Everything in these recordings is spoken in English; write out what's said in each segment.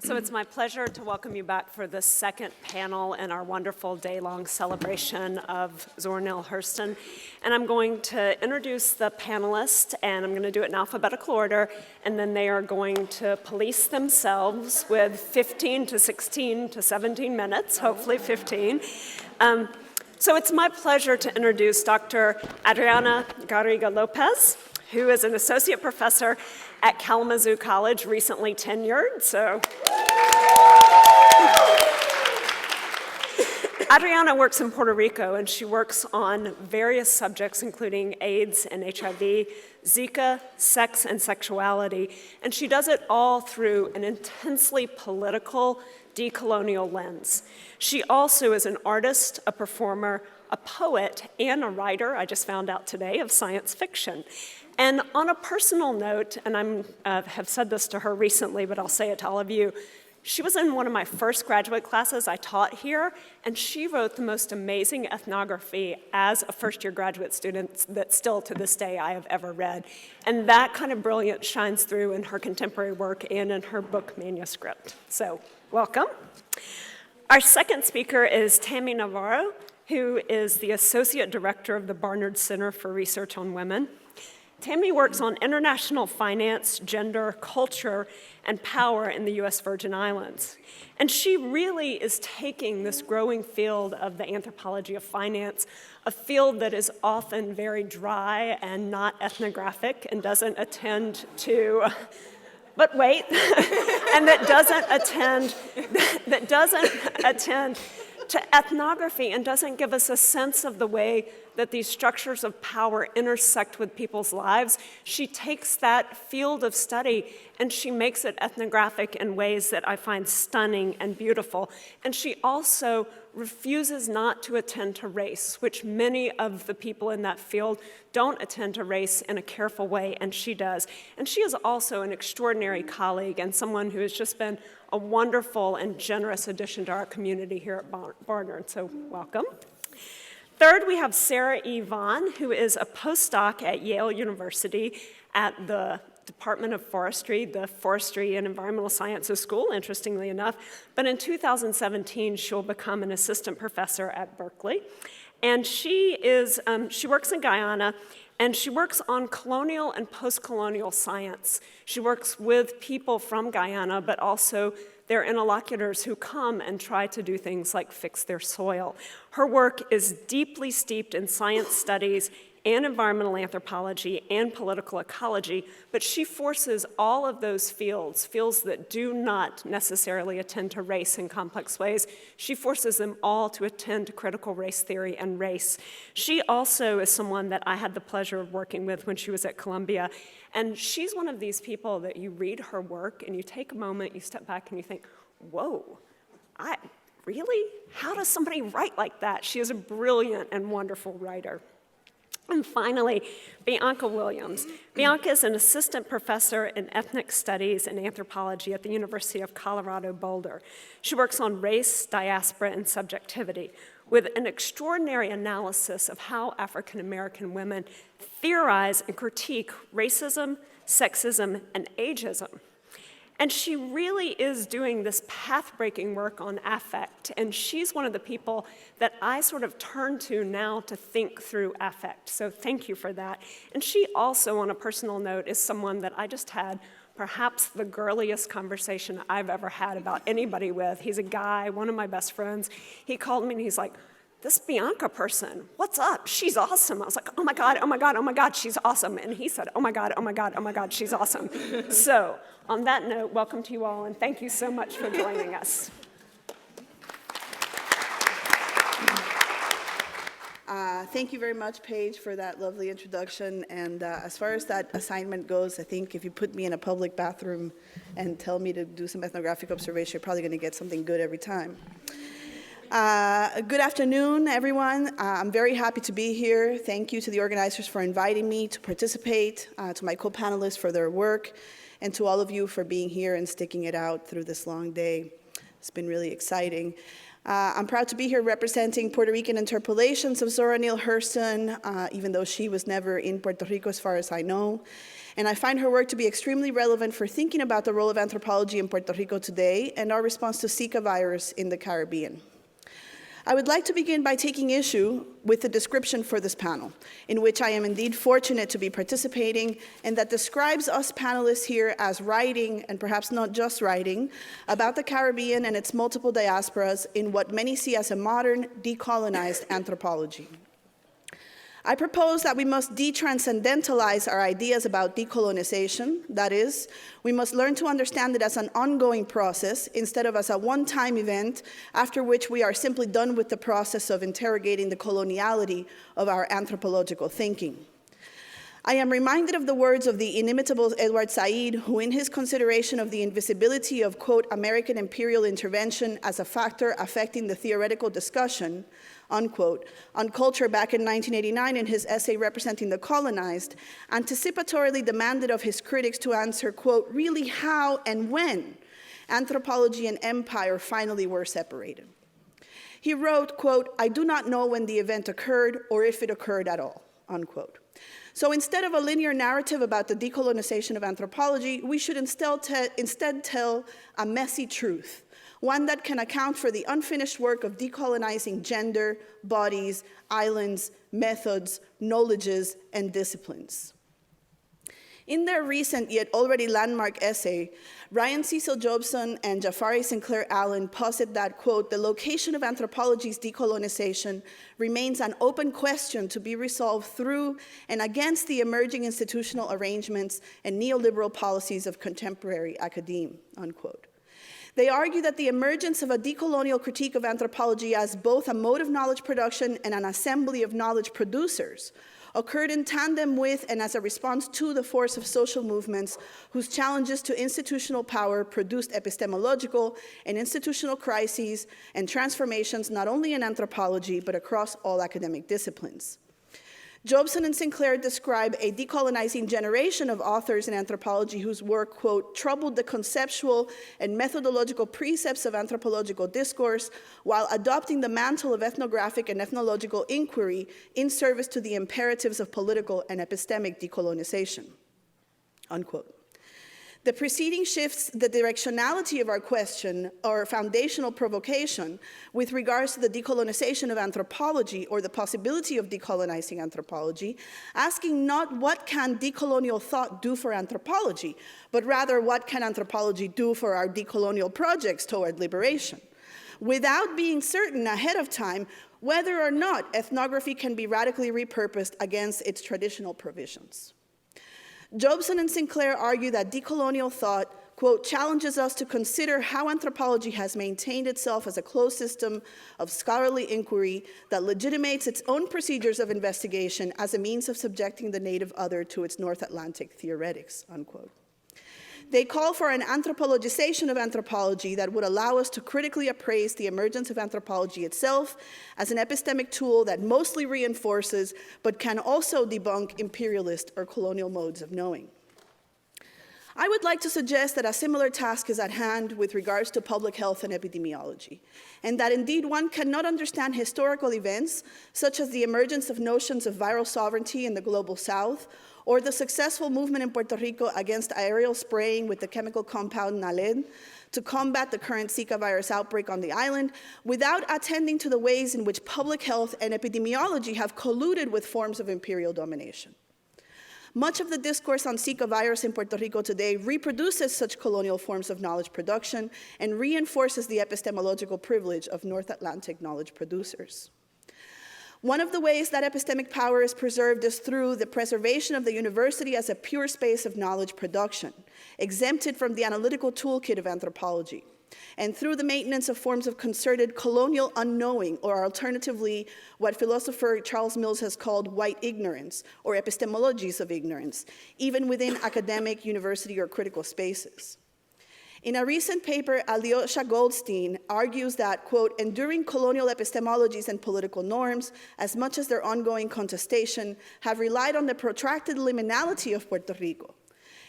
So it's my pleasure to welcome you back for the second panel in our wonderful day-long celebration of Zora Neale Hurston. And I'm going to introduce the panelists, and I'm going to do it in alphabetical order, and then they are going to police themselves with 15 to 16 to 17 minutes, hopefully 15. So it's my pleasure to introduce Dr. Adriana Garriga-Lopez, who is an associate professor at Kalamazoo College, recently tenured, so. Adriana works in Puerto Rico, and she works on various subjects, including AIDS and HIV, Zika, sex and sexuality, and she does it all through an intensely political, decolonial lens. She also is an artist, a performer, a poet, and a writer, I just found out today, of science fiction. And on a personal note, and I have said this to her recently, but I'll say it to all of you, she was in one of my first graduate classes I taught here, and she wrote the most amazing ethnography as a first-year graduate student that still to this day I have ever read. And that kind of brilliance shines through in her contemporary work and in her book manuscript. So, welcome. Our second speaker is Tami Navarro, who is the Associate Director of the Barnard Center for Research on Women. Tami works on international finance, gender, culture, and power in the U.S. Virgin Islands. And she really is taking this growing field of the anthropology of finance, a field that is often very dry and not ethnographic and doesn't attend to, but wait, and that doesn't attend to ethnography and doesn't give us a sense of the way that these structures of power intersect with people's lives. She takes that field of study and she makes it ethnographic in ways that I find stunning and beautiful. And she also refuses not to attend to race, which many of the people in that field don't attend to race in a careful way, and she does. And she is also an extraordinary colleague and someone who has just been a wonderful and generous addition to our community here at Barnard, so welcome. Third, we have Sarah E. Vaughn, who is a postdoc at Yale University at the Department of Forestry, the Forestry and Environmental Sciences School, interestingly enough. But in 2017, she'll become an assistant professor at Berkeley. And she works in Guyana, and she works on colonial and post-colonial science. She works with people from Guyana, but also their interlocutors who come and try to do things like fix their soil. Her work is deeply steeped in science studies and environmental anthropology and political ecology, but she forces all of those fields that do not necessarily attend to race in complex ways, she forces them all to attend to critical race theory and race. She also is someone that I had the pleasure of working with when she was at Columbia, and she's one of these people that you read her work and you take a moment, you step back and you think, whoa, really? How does somebody write like that? She is a brilliant and wonderful writer. And finally, Bianca Williams. Bianca is an assistant professor in ethnic studies and anthropology at the University of Colorado Boulder. She works on race, diaspora, and subjectivity with an extraordinary analysis of how African American women theorize and critique racism, sexism, and ageism. And she really is doing this path-breaking work on affect, and she's one of the people that I sort of turn to now to think through affect, so thank you for that. And she also, on a personal note, is someone that I just had perhaps the girliest conversation I've ever had about anybody with. He's a guy, one of my best friends. He called me and he's like, this Bianca person, what's up? She's awesome. I was like, oh my God, oh my God, oh my God, she's awesome. And he said, oh my God, oh my God, oh my God, she's awesome. So on that note, welcome to you all, and thank you so much for joining us. Thank you very much, Paige, for that lovely introduction. And as far as that assignment goes, I think if you put me in a public bathroom and tell me to do some ethnographic observation, you're probably going to get something good every time. Good afternoon, everyone. I'm very happy to be here. Thank you to the organizers for inviting me to participate, to my co-panelists for their work, and to all of you for being here and sticking it out through this long day. It's been really exciting. I'm proud to be here representing Puerto Rican interpolations of Zora Neale Hurston, even though she was never in Puerto Rico as far as I know. And I find her work to be extremely relevant for thinking about the role of anthropology in Puerto Rico today and our response to Zika virus in the Caribbean. I would like to begin by taking issue with the description for this panel, in which I am indeed fortunate to be participating, and that describes us panelists here as writing, and perhaps not just writing, about the Caribbean and its multiple diasporas in what many see as a modern, decolonized anthropology. I propose that we must de-transcendentalize our ideas about decolonization. That is, we must learn to understand it as an ongoing process instead of as a one-time event after which we are simply done with the process of interrogating the coloniality of our anthropological thinking. I am reminded of the words of the inimitable Edward Said, who in his consideration of the invisibility of, quote, American imperial intervention as a factor affecting the theoretical discussion, unquote, on culture back in 1989 in his essay Representing the Colonized, anticipatorily demanded of his critics to answer, quote, really how and when anthropology and empire finally were separated. He wrote, quote, I do not know when the event occurred or if it occurred at all, unquote. So instead of a linear narrative about the decolonization of anthropology, we should instead tell a messy truth, one that can account for the unfinished work of decolonizing gender, bodies, islands, methods, knowledges, and disciplines. In their recent yet already landmark essay, Ryan Cecil Jobson and Jafari Sinclair Allen posit that, quote, the location of anthropology's decolonization remains an open question to be resolved through and against the emerging institutional arrangements and neoliberal policies of contemporary academe, unquote. They argue that the emergence of a decolonial critique of anthropology as both a mode of knowledge production and an assembly of knowledge producers occurred in tandem with and as a response to the force of social movements whose challenges to institutional power produced epistemological and institutional crises and transformations not only in anthropology but across all academic disciplines. Jobson and Sinclair describe a decolonizing generation of authors in anthropology whose work, quote, troubled the conceptual and methodological precepts of anthropological discourse while adopting the mantle of ethnographic and ethnological inquiry in service to the imperatives of political and epistemic decolonization, unquote. The preceding shifts the directionality of our question, or foundational provocation, with regards to the decolonization of anthropology or the possibility of decolonizing anthropology, asking not what can decolonial thought do for anthropology, but rather what can anthropology do for our decolonial projects toward liberation, without being certain ahead of time whether or not ethnography can be radically repurposed against its traditional provisions. Jobson and Sinclair argue that decolonial thought, quote, challenges us to consider how anthropology has maintained itself as a closed system of scholarly inquiry that legitimates its own procedures of investigation as a means of subjecting the native other to its North Atlantic theoretics, unquote. They call for an anthropologization of anthropology that would allow us to critically appraise the emergence of anthropology itself as an epistemic tool that mostly reinforces, but can also debunk imperialist or colonial modes of knowing. I would like to suggest that a similar task is at hand with regards to public health and epidemiology, and that indeed one cannot understand historical events, such as the emergence of notions of viral sovereignty in the global south, or the successful movement in Puerto Rico against aerial spraying with the chemical compound naled to combat the current Zika virus outbreak on the island, without attending to the ways in which public health and epidemiology have colluded with forms of imperial domination. Much of the discourse on Zika virus in Puerto Rico today reproduces such colonial forms of knowledge production and reinforces the epistemological privilege of North Atlantic knowledge producers. One of the ways that epistemic power is preserved is through the preservation of the university as a pure space of knowledge production, exempted from the analytical toolkit of anthropology, and through the maintenance of forms of concerted colonial unknowing, or alternatively, what philosopher Charles Mills has called white ignorance, or epistemologies of ignorance, even within academic, university, or critical spaces. In a recent paper, Alyosha Goldstein argues that, quote, enduring colonial epistemologies and political norms, as much as their ongoing contestation, have relied on the protracted liminality of Puerto Rico,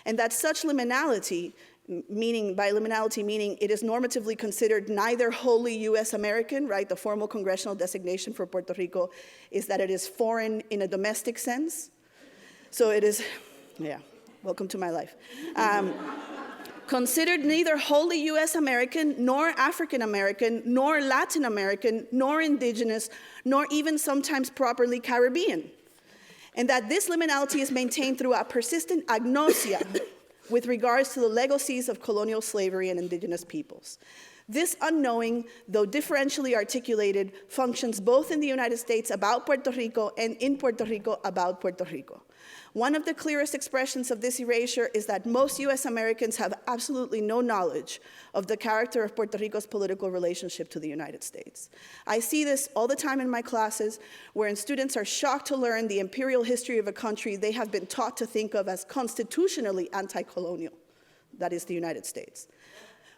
and that such liminality, by liminality meaning it is normatively considered neither wholly US American, right? The formal congressional designation for Puerto Rico is that it is foreign in a domestic sense. So it is, yeah. welcome to my life, considered neither wholly US American, nor African American, nor Latin American, nor indigenous, nor even sometimes properly Caribbean. And that this liminality is maintained through a persistent agnosia with regards to the legacies of colonial slavery and indigenous peoples. This unknowing, though differentially articulated, functions both in the United States about Puerto Rico and in Puerto Rico about Puerto Rico. One of the clearest expressions of this erasure is that most US Americans have absolutely no knowledge of the character of Puerto Rico's political relationship to the United States. I see this all the time in my classes, wherein students are shocked to learn the imperial history of a country they have been taught to think of as constitutionally anti-colonial, that is the United States.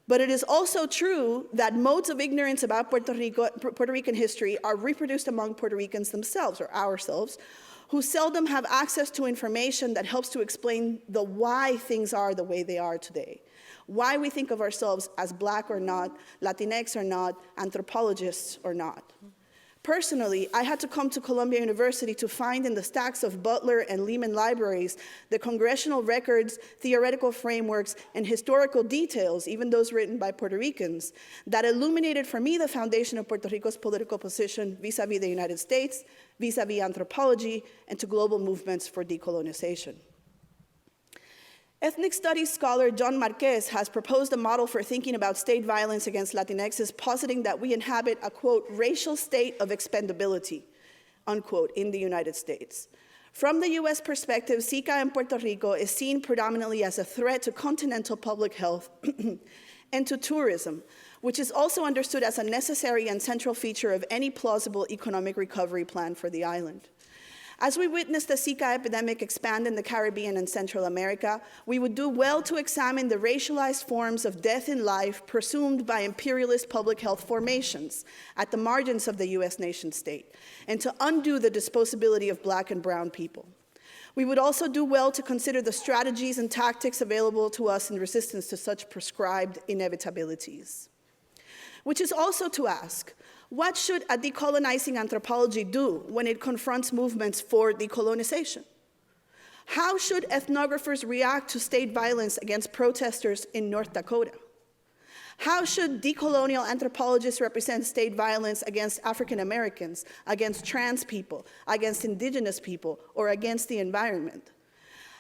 But it is also true that modes of ignorance about Puerto Rican history are reproduced among Puerto Ricans themselves, or ourselves, who seldom have access to information that helps to explain the why things are the way they are today. Why we think of ourselves as Black or not, Latinx or not, anthropologists or not. Personally, I had to come to Columbia University to find in the stacks of Butler and Lehman libraries the congressional records, theoretical frameworks, and historical details, even those written by Puerto Ricans, that illuminated for me the foundation of Puerto Rico's political position vis-a-vis the United States, vis-a-vis anthropology, and to global movements for decolonization. Ethnic studies scholar John Marquez has proposed a model for thinking about state violence against Latinxes, positing that we inhabit a, quote, racial state of expendability, unquote, in the United States. From the US perspective, Zika in Puerto Rico is seen predominantly as a threat to continental public health and to tourism, which is also understood as a necessary and central feature of any plausible economic recovery plan for the island. As we witness the Zika epidemic expand in the Caribbean and Central America, we would do well to examine the racialized forms of death in life presumed by imperialist public health formations at the margins of the US nation state, and to undo the disposability of Black and brown people. We would also do well to consider the strategies and tactics available to us in resistance to such prescribed inevitabilities. Which is also to ask, what should a decolonizing anthropology do when it confronts movements for decolonization? How should ethnographers react to state violence against protesters in North Dakota? How should decolonial anthropologists represent state violence against African Americans, against trans people, against indigenous people, or against the environment?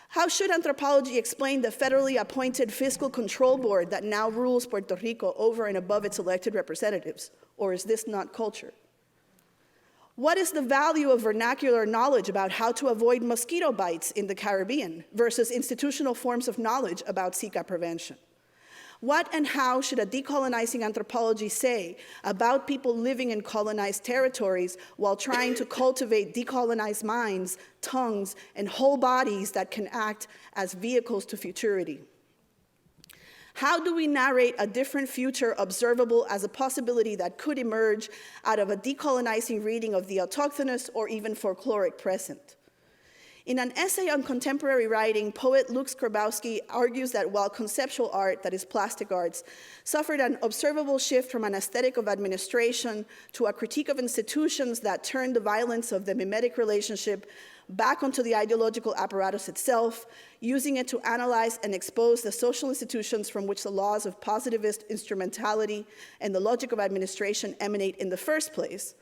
How should anthropology explain the federally appointed fiscal control board that now rules Puerto Rico over and above its elected representatives? Or is this not culture? What is the value of vernacular knowledge about how to avoid mosquito bites in the Caribbean versus institutional forms of knowledge about Zika prevention? What and how should a decolonizing anthropology say about people living in colonized territories while trying to cultivate decolonized minds, tongues, and whole bodies that can act as vehicles to futurity? How do we narrate a different future observable as a possibility that could emerge out of a decolonizing reading of the autochthonous or even folkloric present? In an essay on contemporary writing, poet Luke Skrbowski argues that while conceptual art, that is plastic arts, suffered an observable shift from an aesthetic of administration to a critique of institutions that turned the violence of the mimetic relationship back onto the ideological apparatus itself, using it to analyze and expose the social institutions from which the laws of positivist instrumentality and the logic of administration emanate in the first place.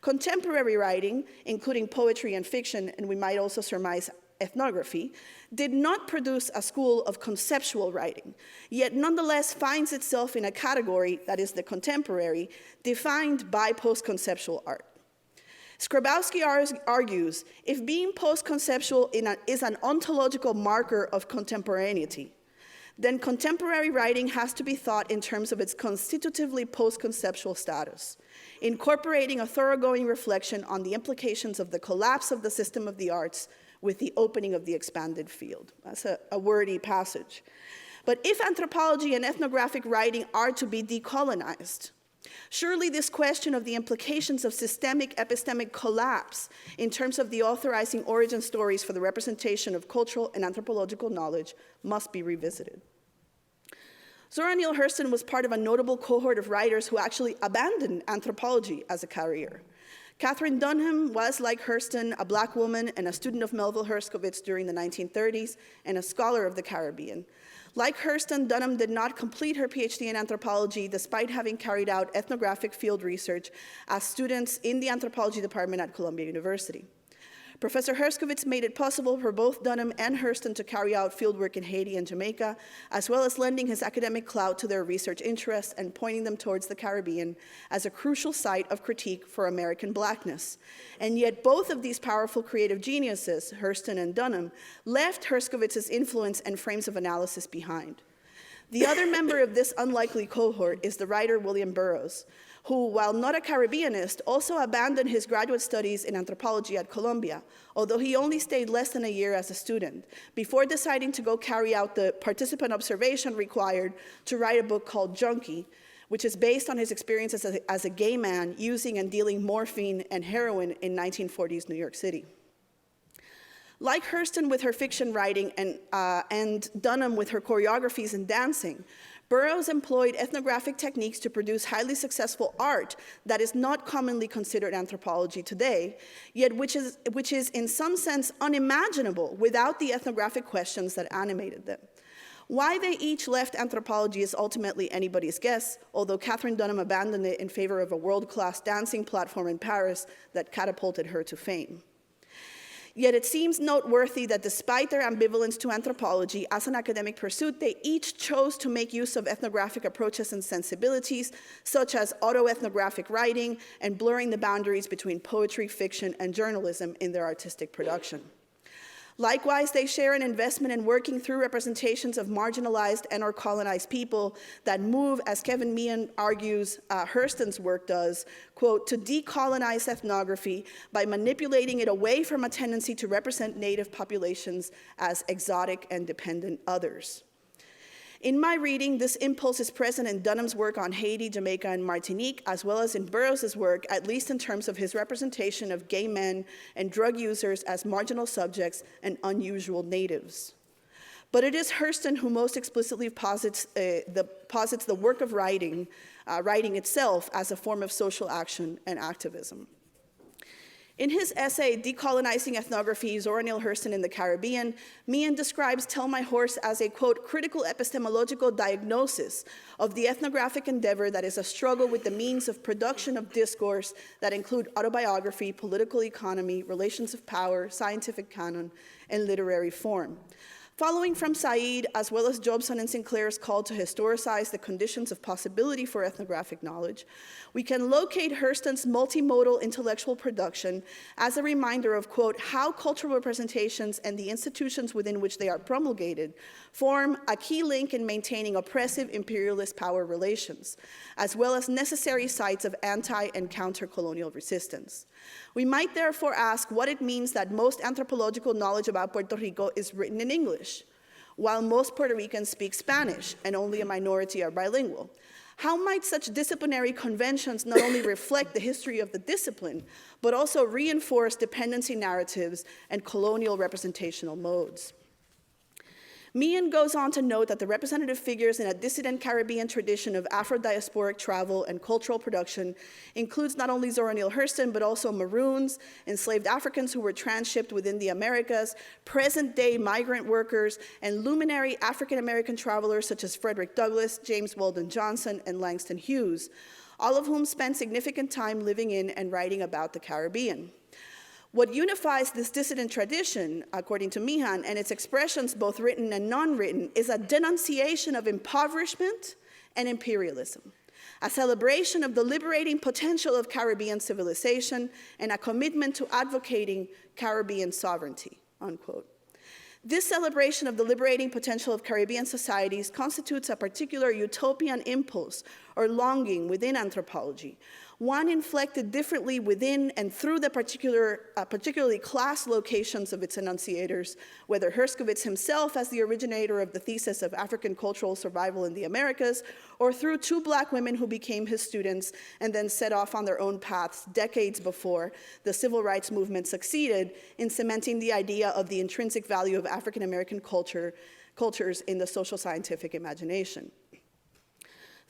Contemporary writing, including poetry and fiction, and we might also surmise ethnography, did not produce a school of conceptual writing, yet nonetheless finds itself in a category, that is the contemporary, defined by post-conceptual art. Skrbowski argues, if being post-conceptual is an ontological marker of contemporaneity, then contemporary writing has to be thought in terms of its constitutively post-conceptual status, incorporating a thoroughgoing reflection on the implications of the collapse of the system of the arts with the opening of the expanded field. That's a wordy passage. But if anthropology and ethnographic writing are to be decolonized, surely this question of the implications of systemic epistemic collapse in terms of the authorizing origin stories for the representation of cultural and anthropological knowledge must be revisited. Zora Neale Hurston was part of a notable cohort of writers who actually abandoned anthropology as a career. Katherine Dunham was, like Hurston, a Black woman and a student of Melville Herskovits during the 1930s and a scholar of the Caribbean. Like Hurston, Dunham did not complete her PhD in anthropology despite having carried out ethnographic field research as students in the anthropology department at Columbia University. Professor Herskovits made it possible for both Dunham and Hurston to carry out fieldwork in Haiti and Jamaica, as well as lending his academic clout to their research interests and pointing them towards the Caribbean as a crucial site of critique for American Blackness. And yet both of these powerful creative geniuses, Hurston and Dunham, left Herskovits' influence and frames of analysis behind. The other member of this unlikely cohort is the writer William Burroughs, who, while not a Caribbeanist, also abandoned his graduate studies in anthropology at Columbia, although he only stayed less than a year as a student, before deciding to go carry out the participant observation required to write a book called Junkie, which is based on his experiences as a gay man using and dealing morphine and heroin in 1940s New York City. Like Hurston with her fiction writing and Dunham with her choreographies and dancing, Burroughs employed ethnographic techniques to produce highly successful art that is not commonly considered anthropology today, yet which is in some sense unimaginable without the ethnographic questions that animated them. Why they each left anthropology is ultimately anybody's guess, although Katherine Dunham abandoned it in favor of a world-class dancing platform in Paris that catapulted her to fame. Yet it seems noteworthy that despite their ambivalence to anthropology as an academic pursuit, they each chose to make use of ethnographic approaches and sensibilities, such as autoethnographic writing and blurring the boundaries between poetry, fiction, and journalism in their artistic production. Likewise, they share an investment in working through representations of marginalized and/or colonized people that move, as Kevin Meehan argues Hurston's work does, quote, to decolonize ethnography by manipulating it away from a tendency to represent native populations as exotic and dependent others. In my reading, this impulse is present in Dunham's work on Haiti, Jamaica, and Martinique, as well as in Burroughs' work, at least in terms of his representation of gay men and drug users as marginal subjects and unusual natives. But it is Hurston who most explicitly posits the work of writing itself as a form of social action and activism. In his essay, Decolonizing Ethnography, Zora Neale Hurston in the Caribbean, Meehan describes Tell My Horse as a, quote, critical epistemological diagnosis of the ethnographic endeavor that is a struggle with the means of production of discourse that include autobiography, political economy, relations of power, scientific canon, and literary form. Following from Said, as well as Jobson and Sinclair's call to historicize the conditions of possibility for ethnographic knowledge, we can locate Hurston's multimodal intellectual production as a reminder of, quote, how cultural representations and the institutions within which they are promulgated form a key link in maintaining oppressive imperialist power relations, as well as necessary sites of anti- and counter-colonial resistance. We might therefore ask what it means that most anthropological knowledge about Puerto Rico is written in English, while most Puerto Ricans speak Spanish and only a minority are bilingual. How might such disciplinary conventions not only reflect the history of the discipline, but also reinforce dependency narratives and colonial representational modes? Meehan goes on to note that the representative figures in a dissident Caribbean tradition of Afro-diasporic travel and cultural production includes not only Zora Neale Hurston, but also Maroons, enslaved Africans who were transshipped within the Americas, present-day migrant workers, and luminary African-American travelers such as Frederick Douglass, James Weldon Johnson, and Langston Hughes, all of whom spent significant time living in and writing about the Caribbean. What unifies this dissident tradition, according to Meehan, and its expressions, both written and non-written, is a denunciation of impoverishment and imperialism, a celebration of the liberating potential of Caribbean civilization, and a commitment to advocating Caribbean sovereignty, unquote. This celebration of the liberating potential of Caribbean societies constitutes a particular utopian impulse or longing within anthropology, one inflected differently within and through the particularly class locations of its enunciators, whether Herskovits himself as the originator of the thesis of African cultural survival in the Americas, or through two Black women who became his students and then set off on their own paths decades before the civil rights movement succeeded in cementing the idea of the intrinsic value of African American cultures in the social scientific imagination.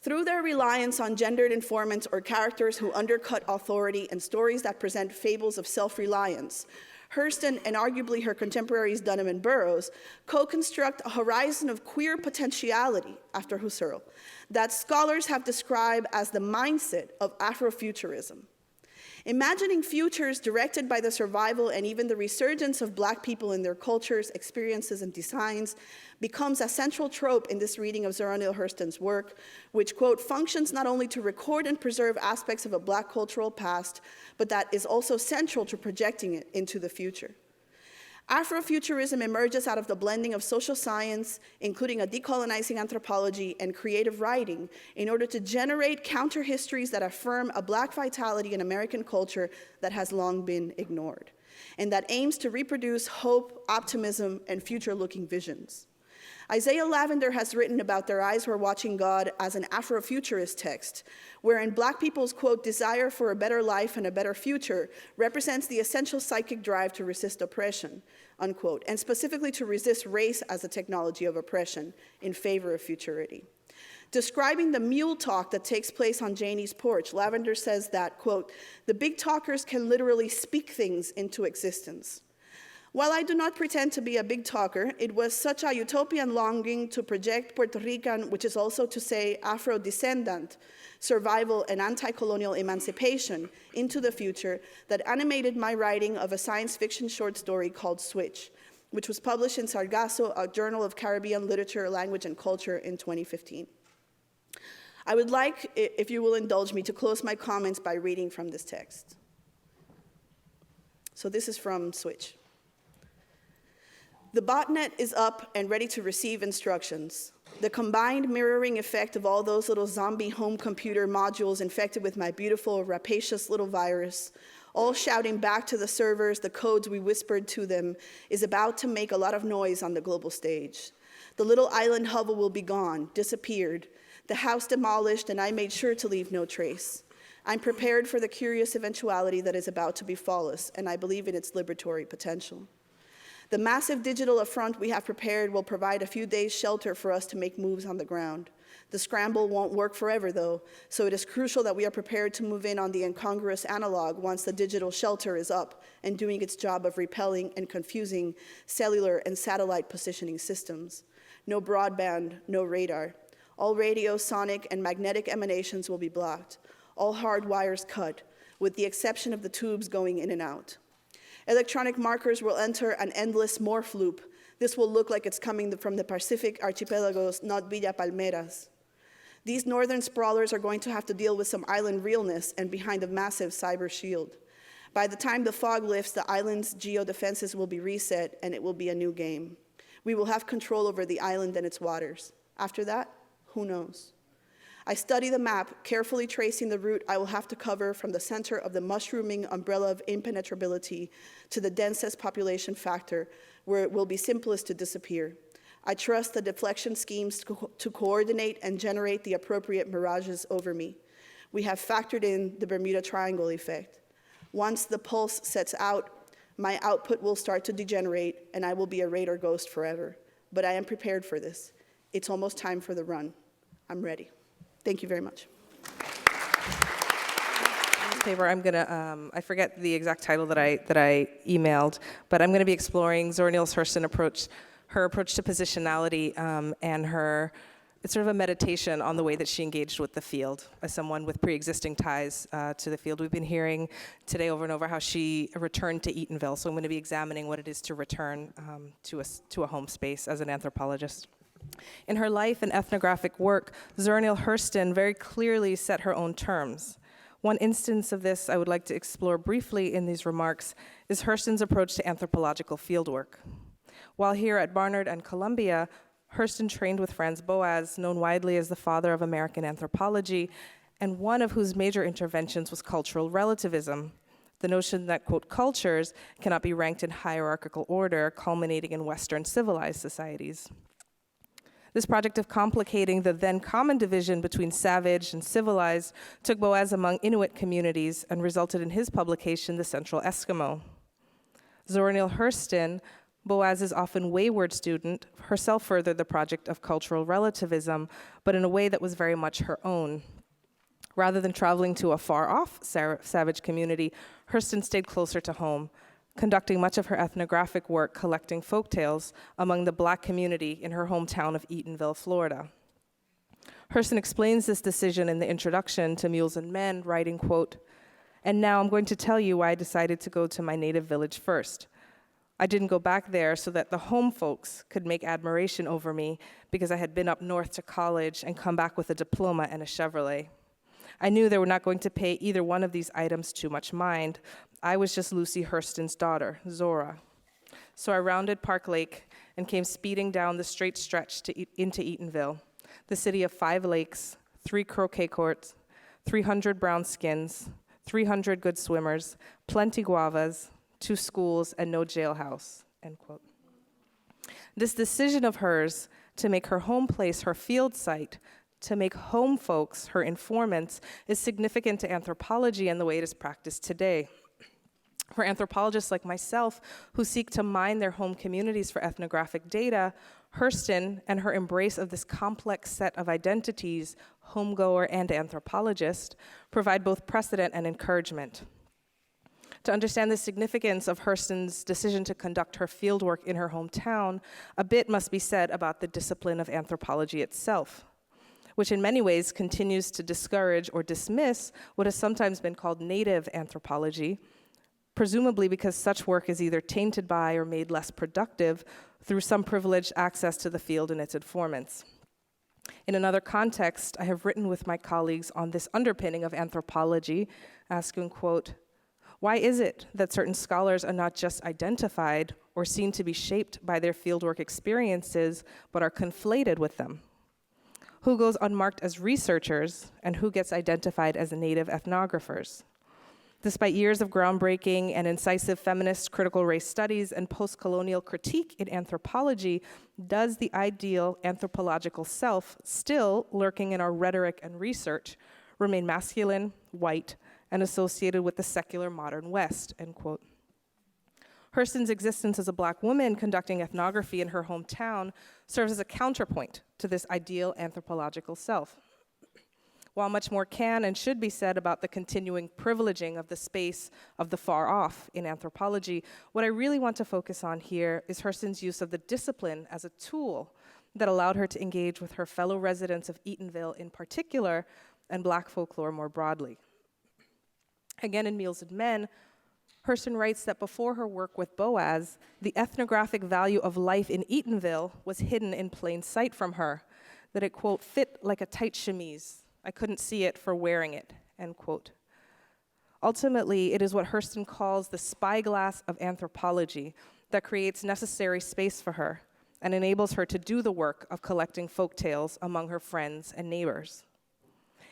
Through their reliance on gendered informants or characters who undercut authority and stories that present fables of self-reliance, Hurston and arguably her contemporaries Dunham and Burroughs co-construct a horizon of queer potentiality, after Husserl, that scholars have described as the mindset of Afrofuturism. Imagining futures directed by the survival and even the resurgence of Black people in their cultures, experiences, and designs becomes a central trope in this reading of Zora Neale Hurston's work, which, quote, functions not only to record and preserve aspects of a Black cultural past, but that is also central to projecting it into the future. Afrofuturism emerges out of the blending of social science, including a decolonizing anthropology and creative writing, in order to generate counter-histories that affirm a Black vitality in American culture that has long been ignored, and that aims to reproduce hope, optimism, and future-looking visions. Isaiah Lavender has written about Their Eyes Were Watching God as an Afrofuturist text, wherein Black people's, quote, desire for a better life and a better future represents the essential psychic drive to resist oppression, unquote, and specifically to resist race as a technology of oppression in favor of futurity. Describing the mule talk that takes place on Janie's porch, Lavender says that, quote, the big talkers can literally speak things into existence. While I do not pretend to be a big talker, it was such a utopian longing to project Puerto Rican, which is also to say Afro-descendant, survival and anti-colonial emancipation into the future that animated my writing of a science fiction short story called Switch, which was published in Sargasso, a journal of Caribbean literature, language, and culture in 2015. I would like, if you will indulge me, to close my comments by reading from this text. So this is from Switch. The botnet is up and ready to receive instructions. The combined mirroring effect of all those little zombie home computer modules infected with my beautiful, rapacious little virus, all shouting back to the servers the codes we whispered to them, is about to make a lot of noise on the global stage. The little island hovel will be gone, disappeared, the house demolished, and I made sure to leave no trace. I'm prepared for the curious eventuality that is about to befall us, and I believe in its liberatory potential. The massive digital affront we have prepared will provide a few days' shelter for us to make moves on the ground. The scramble won't work forever, though, so it is crucial that we are prepared to move in on the incongruous analog once the digital shelter is up and doing its job of repelling and confusing cellular and satellite positioning systems. No broadband, no radar. All radio, sonic, and magnetic emanations will be blocked. All hard wires cut, with the exception of the tubes going in and out. Electronic markers will enter an endless morph loop. This will look like it's coming from the Pacific archipelagos, not Villa Palmeras. These northern sprawlers are going to have to deal with some island realness and behind a massive cyber shield. By the time the fog lifts, the island's geodefenses will be reset, and it will be a new game. We will have control over the island and its waters. After that, who knows? I study the map, carefully tracing the route I will have to cover from the center of the mushrooming umbrella of impenetrability to the densest population factor, where it will be simplest to disappear. I trust the deflection schemes to coordinate and generate the appropriate mirages over me. We have factored in the Bermuda Triangle effect. Once the pulse sets out, my output will start to degenerate, and I will be a radar ghost forever. But I am prepared for this. It's almost time for the run. I'm ready. Thank you very much. Favor, I'm gonna, I forget the exact title that I emailed, but I'm gonna be exploring Zora Neale Hurston approach, her approach to positionality, and it's sort of a meditation on the way that she engaged with the field as someone with pre-existing ties to the field. We've been hearing today over and over how she returned to Eatonville, so I'm gonna be examining what it is to return to a home space as an anthropologist. In her life and ethnographic work, Zora Neale Hurston very clearly set her own terms. One instance of this I would like to explore briefly in these remarks is Hurston's approach to anthropological fieldwork. While here at Barnard and Columbia, Hurston trained with Franz Boas, known widely as the father of American anthropology, and one of whose major interventions was cultural relativism, the notion that, quote, cultures cannot be ranked in hierarchical order, culminating in Western civilized societies. This project of complicating the then common division between savage and civilized took Boas among Inuit communities and resulted in his publication, The Central Eskimo. Zora Neale Hurston Boaz's often wayward student herself furthered the project of cultural relativism, but in a way that was very much her own. Rather than traveling to a far-off savage community, Hurston stayed closer to home, conducting much of her ethnographic work collecting folktales among the Black community in her hometown of Eatonville, Florida. Hurston explains this decision in the introduction to Mules and Men, writing, quote, "And now I'm going to tell you why I decided to go to my native village first. I didn't go back there so that the home folks could make admiration over me because I had been up north to college and come back with a diploma and a Chevrolet. I knew they were not going to pay either one of these items too much mind. I was just Lucy Hurston's daughter, Zora. So I rounded Park Lake and came speeding down the straight stretch into Eatonville, the city of 5 lakes, 3 croquet courts, 300 brown skins, 300 good swimmers, plenty guavas, 2 schools, and no jailhouse," end quote. This decision of hers to make her home place her field site, to make home folks her informants, is significant to anthropology and the way it is practiced today. For anthropologists like myself who seek to mine their home communities for ethnographic data, Hurston and her embrace of this complex set of identities, homegoer and anthropologist, provide both precedent and encouragement. To understand the significance of Hurston's decision to conduct her fieldwork in her hometown, a bit must be said about the discipline of anthropology itself, which in many ways continues to discourage or dismiss what has sometimes been called native anthropology, presumably because such work is either tainted by or made less productive through some privileged access to the field and its informants. In another context, I have written with my colleagues on this underpinning of anthropology, asking, quote, "Why is it that certain scholars are not just identified or seen to be shaped by their fieldwork experiences, but are conflated with them? Who goes unmarked as researchers and who gets identified as native ethnographers? Despite years of groundbreaking and incisive feminist critical race studies and post-colonial critique in anthropology, does the ideal anthropological self, still lurking in our rhetoric and research, remain masculine, white, and associated with the secular modern West," end quote. Hurston's existence as a Black woman conducting ethnography in her hometown serves as a counterpoint to this ideal anthropological self. While much more can and should be said about the continuing privileging of the space of the far off in anthropology, what I really want to focus on here is Hurston's use of the discipline as a tool that allowed her to engage with her fellow residents of Eatonville in particular, and Black folklore more broadly. Again, in Mules and Men, Hurston writes that before her work with Boaz, the ethnographic value of life in Eatonville was hidden in plain sight from her, that it, quote, "fit like a tight chemise. I couldn't see it for wearing it," end quote. Ultimately, it is what Hurston calls the spyglass of anthropology that creates necessary space for her and enables her to do the work of collecting folktales among her friends and neighbors.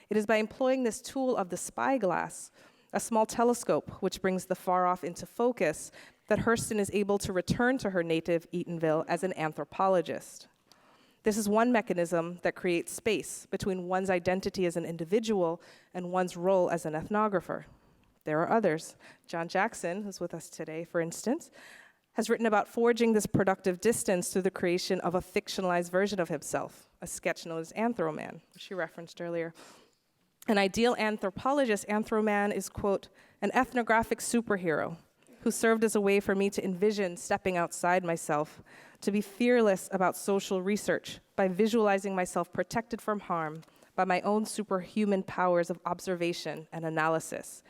It is by employing this tool of the spyglass, a small telescope which brings the far off into focus, that Hurston is able to return to her native Eatonville as an anthropologist. This is one mechanism that creates space between one's identity as an individual and one's role as an ethnographer. There are others. John Jackson, who's with us today, for instance, has written about forging this productive distance through the creation of a fictionalized version of himself, a sketch known as Anthroman, which she referenced earlier. An ideal anthropologist, Anthroman is, quote, "an ethnographic superhero who served as a way for me to envision stepping outside myself, to be fearless about social research by visualizing myself protected from harm by my own superhuman powers of observation and analysis.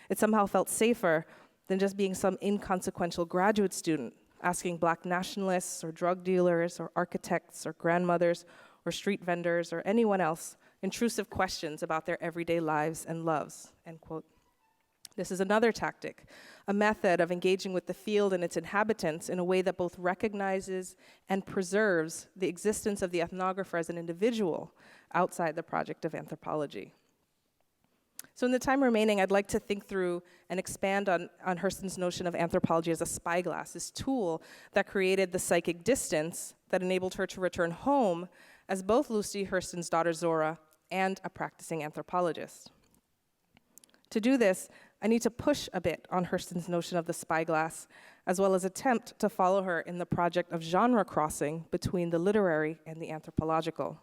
It somehow felt safer than just being some inconsequential graduate student asking Black nationalists or drug dealers or architects or grandmothers or street vendors or anyone else intrusive questions about their everyday lives and loves," end quote. This is another tactic, a method of engaging with the field and its inhabitants in a way that both recognizes and preserves the existence of the ethnographer as an individual outside the project of anthropology. So in the time remaining, I'd like to think through and expand on Hurston's notion of anthropology as a spyglass, this tool that created the psychic distance that enabled her to return home as both Lucy Hurston's daughter Zora and a practicing anthropologist. To do this, I need to push a bit on Hurston's notion of the spyglass as well as attempt to follow her in the project of genre crossing between the literary and the anthropological.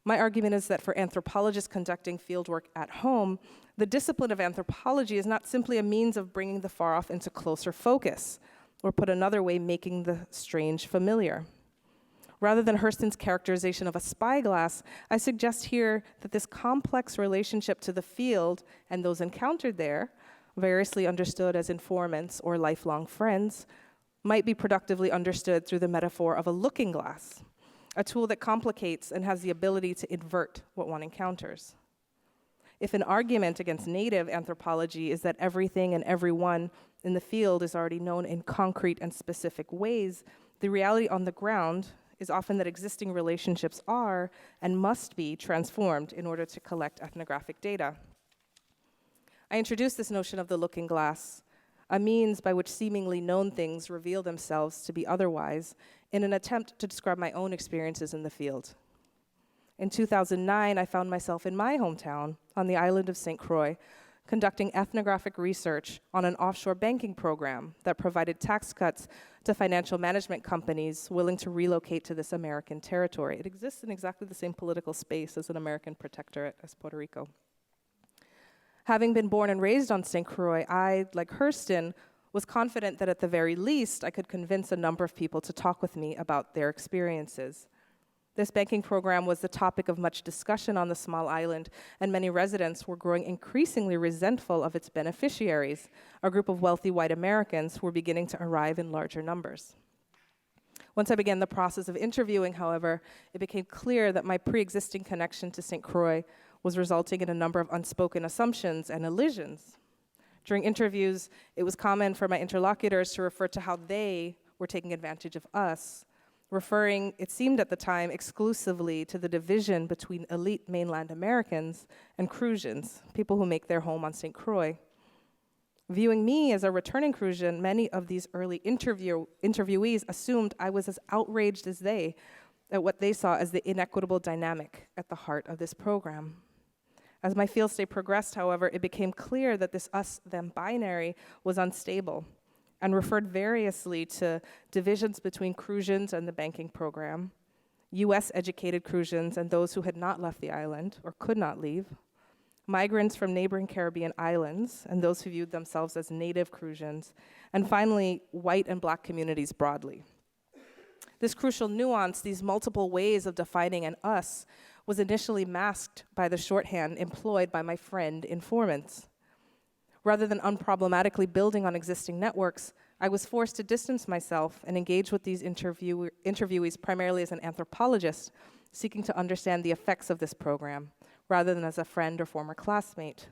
My argument is that for anthropologists conducting fieldwork at home, the discipline of anthropology is not simply a means of bringing the far off into closer focus, or put another way, making the strange familiar. Rather than Hurston's characterization of a spyglass, I suggest here that this complex relationship to the field and those encountered there, variously understood as informants or lifelong friends, might be productively understood through the metaphor of a looking glass, a tool that complicates and has the ability to invert what one encounters. If an argument against native anthropology is that everything and everyone in the field is already known in concrete and specific ways, the reality on the ground is often that existing relationships are and must be transformed in order to collect ethnographic data. I introduced this notion of the looking glass, a means by which seemingly known things reveal themselves to be otherwise, in an attempt to describe my own experiences in the field. In 2009, I found myself in my hometown on the island of St. Croix, conducting ethnographic research on an offshore banking program that provided tax cuts to financial management companies willing to relocate to this American territory. It exists in exactly the same political space as an American protectorate as Puerto Rico. Having been born and raised on St. Croix, I, like Hurston, was confident that at the very least I could convince a number of people to talk with me about their experiences. This banking program was the topic of much discussion on the small island, and many residents were growing increasingly resentful of its beneficiaries, a group of wealthy white Americans who were beginning to arrive in larger numbers. Once I began the process of interviewing, however, it became clear that my pre-existing connection to St. Croix was resulting in a number of unspoken assumptions and elisions. During interviews, it was common for my interlocutors to refer to how they were taking advantage of us, referring, it seemed at the time, exclusively to the division between elite mainland Americans and Crusians, people who make their home on St. Croix. Viewing me as a returning Crusian, many of these early interviewees assumed I was as outraged as they at what they saw as the inequitable dynamic at the heart of this program. As my field stay progressed, however, it became clear that this us-them binary was unstable and referred variously to divisions between Crusians and the banking program, US-educated Crusians and those who had not left the island or could not leave, migrants from neighboring Caribbean islands and those who viewed themselves as native Crusians, and finally, white and black communities broadly. This crucial nuance, these multiple ways of defining an us, was initially masked by the shorthand employed by my friend informants. Rather than unproblematically building on existing networks, I was forced to distance myself and engage with these interviewees primarily as an anthropologist, seeking to understand the effects of this program, rather than as a friend or former classmate.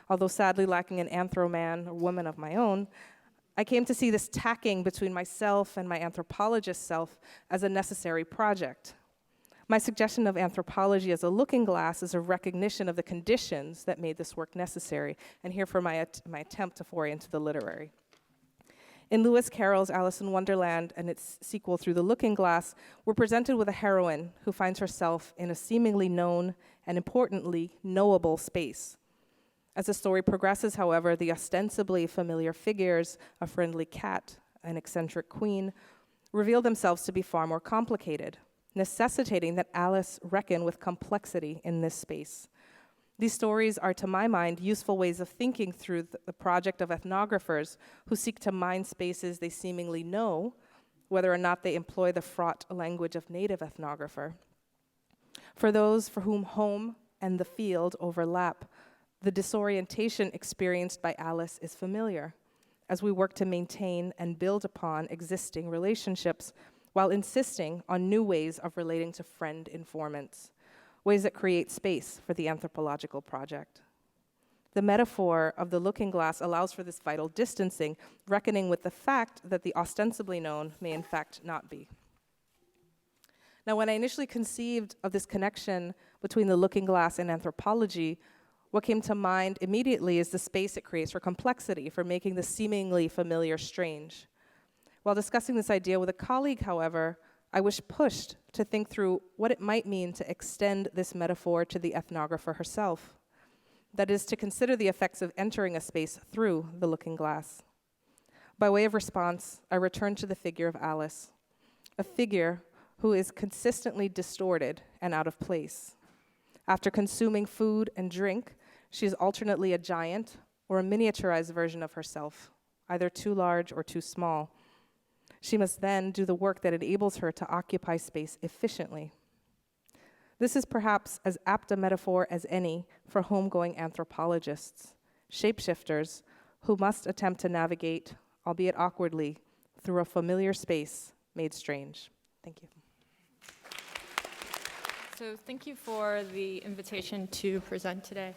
Although sadly lacking an anthro man or woman of my own, I came to see this tacking between myself and my anthropologist self as a necessary project. My suggestion of anthropology as a looking glass is a recognition of the conditions that made this work necessary, and here for my attempt to foray into the literary. In Lewis Carroll's Alice in Wonderland and its sequel Through the Looking Glass, we're presented with a heroine who finds herself in a seemingly known and importantly knowable space. As the story progresses, however, the ostensibly familiar figures, a friendly cat, an eccentric queen, reveal themselves to be far more complicated, necessitating that Alice reckon with complexity in this space. These stories are, to my mind, useful ways of thinking through the project of ethnographers who seek to mine spaces they seemingly know, whether or not they employ the fraught language of native ethnographer. For those for whom home and the field overlap, the disorientation experienced by Alice is familiar, as we work to maintain and build upon existing relationships while insisting on new ways of relating to friend informants, ways that create space for the anthropological project. The metaphor of the looking glass allows for this vital distancing, reckoning with the fact that the ostensibly known may in fact not be. Now, when I initially conceived of this connection between the looking glass and anthropology, what came to mind immediately is the space it creates for complexity, for making the seemingly familiar strange. While discussing this idea with a colleague, however, I was pushed to think through what it might mean to extend this metaphor to the ethnographer herself. That is, to consider the effects of entering a space through the looking glass. By way of response, I return to the figure of Alice, a figure who is consistently distorted and out of place. After consuming food and drink, she is alternately a giant or a miniaturized version of herself, either too large or too small. She must then do the work that enables her to occupy space efficiently. This is perhaps as apt a metaphor as any for homegoing anthropologists, shapeshifters who must attempt to navigate, albeit awkwardly, through a familiar space made strange. Thank you. So thank you for the invitation to present today.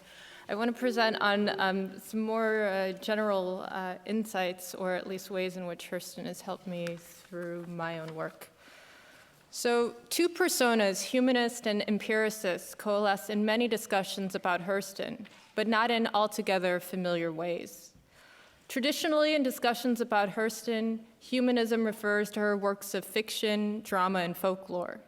I want to present on some more general insights, or at least ways in which Hurston has helped me through my own work. So two personas, humanist and empiricist, coalesce in many discussions about Hurston, but not in altogether familiar ways. Traditionally, in discussions about Hurston, humanism refers to her works of fiction, drama, and folklore.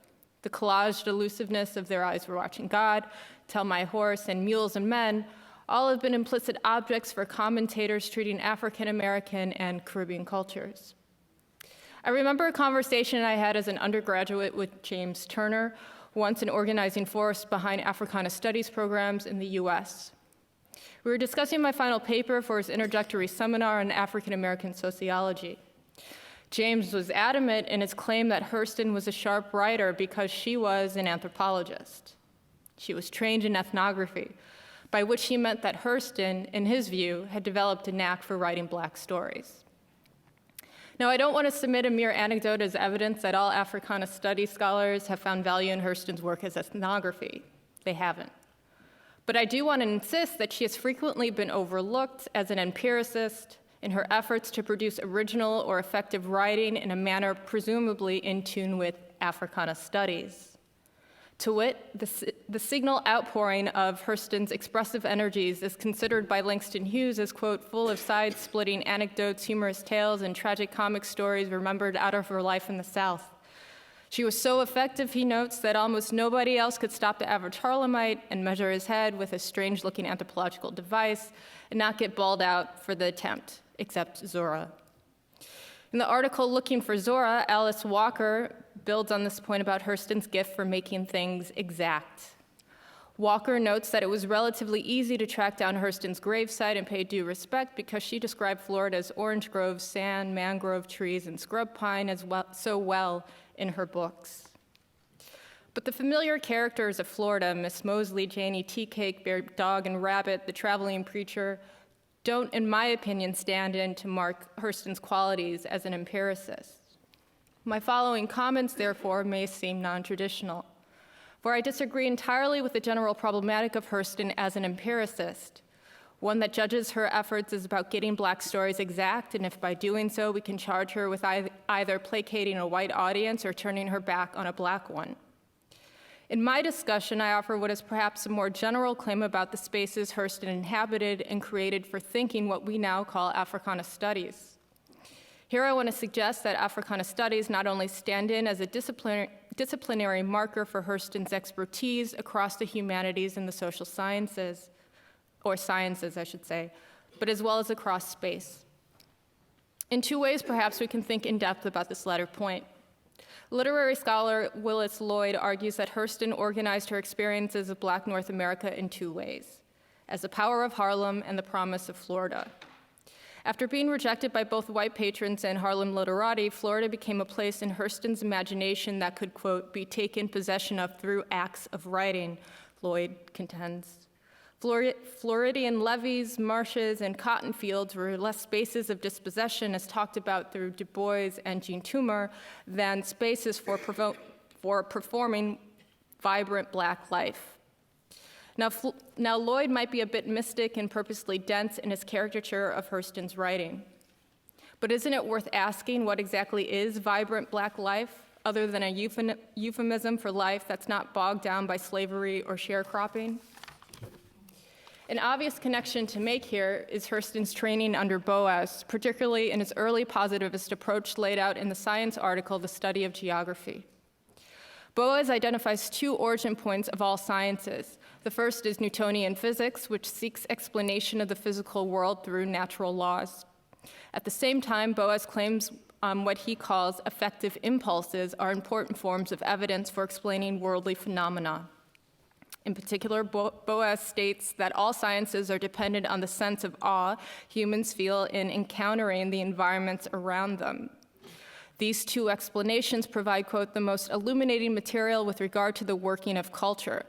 The collaged elusiveness of Their Eyes Were Watching God, Tell My Horse, and Mules and Men all have been implicit objects for commentators treating African American and Caribbean cultures. I remember a conversation I had as an undergraduate with James Turner, once an organizing force behind Africana Studies programs in the US. We were discussing my final paper for his introductory seminar on African American sociology. James was adamant in his claim that Hurston was a sharp writer because she was an anthropologist. She was trained in ethnography, by which he meant that Hurston, in his view, had developed a knack for writing Black stories. Now, I don't want to submit a mere anecdote as evidence that all Africana Studies scholars have found value in Hurston's work as ethnography. They haven't. But I do want to insist that she has frequently been overlooked as an empiricist in her efforts to produce original or effective writing in a manner presumably in tune with Africana Studies. To wit, the signal outpouring of Hurston's expressive energies is considered by Langston Hughes as, quote, full of side-splitting anecdotes, humorous tales, and tragic comic stories remembered out of her life in the South. She was so effective, he notes, that almost nobody else could stop the average Harlemite and measure his head with a strange-looking anthropological device and not get bawled out for the attempt, except Zora. In the article Looking for Zora, Alice Walker builds on this point about Hurston's gift for making things exact. Walker notes that it was relatively easy to track down Hurston's gravesite and pay due respect because she described Florida as orange groves, sand, mangrove trees, and scrub pine so well in her books. But the familiar characters of Florida, Miss Mosley, Janie Teacake, Bear Dog and Rabbit, the traveling preacher, don't, in my opinion, stand in to mark Hurston's qualities as an empiricist. My following comments, therefore, may seem non-traditional, for I disagree entirely with the general problematic of Hurston as an empiricist, one that judges her efforts as about getting Black stories exact, and if by doing so we can charge her with either placating a white audience or turning her back on a Black one. In my discussion, I offer what is perhaps a more general claim about the spaces Hurston inhabited and created for thinking what we now call Africana Studies. Here I want to suggest that Africana Studies not only stand in as a disciplinary marker for Hurston's expertise across the humanities and the social sciences, or sciences, I should say, but as well as across space. In two ways, perhaps, we can think in depth about this latter point. Literary scholar Willis Lloyd argues that Hurston organized her experiences of Black North America in two ways, as the power of Harlem and the promise of Florida. After being rejected by both white patrons and Harlem literati, Florida became a place in Hurston's imagination that could, quote, be taken possession of through acts of writing, Lloyd contends. Floridian levees, marshes, and cotton fields were less spaces of dispossession, as talked about through Du Bois and Jean Toomer, than spaces for performing vibrant Black life. Now, Lloyd might be a bit mystic and purposely dense in his caricature of Hurston's writing. But isn't it worth asking what exactly is vibrant Black life, other than a euphemism for life that's not bogged down by slavery or sharecropping? An obvious connection to make here is Hurston's training under Boas, particularly in his early positivist approach laid out in the science article, The Study of Geography. Boas identifies two origin points of all sciences. The first is Newtonian physics, which seeks explanation of the physical world through natural laws. At the same time, Boas claims what he calls affective impulses are important forms of evidence for explaining worldly phenomena. In particular, Boas states that all sciences are dependent on the sense of awe humans feel in encountering the environments around them. These two explanations provide, quote, the most illuminating material with regard to the working of culture,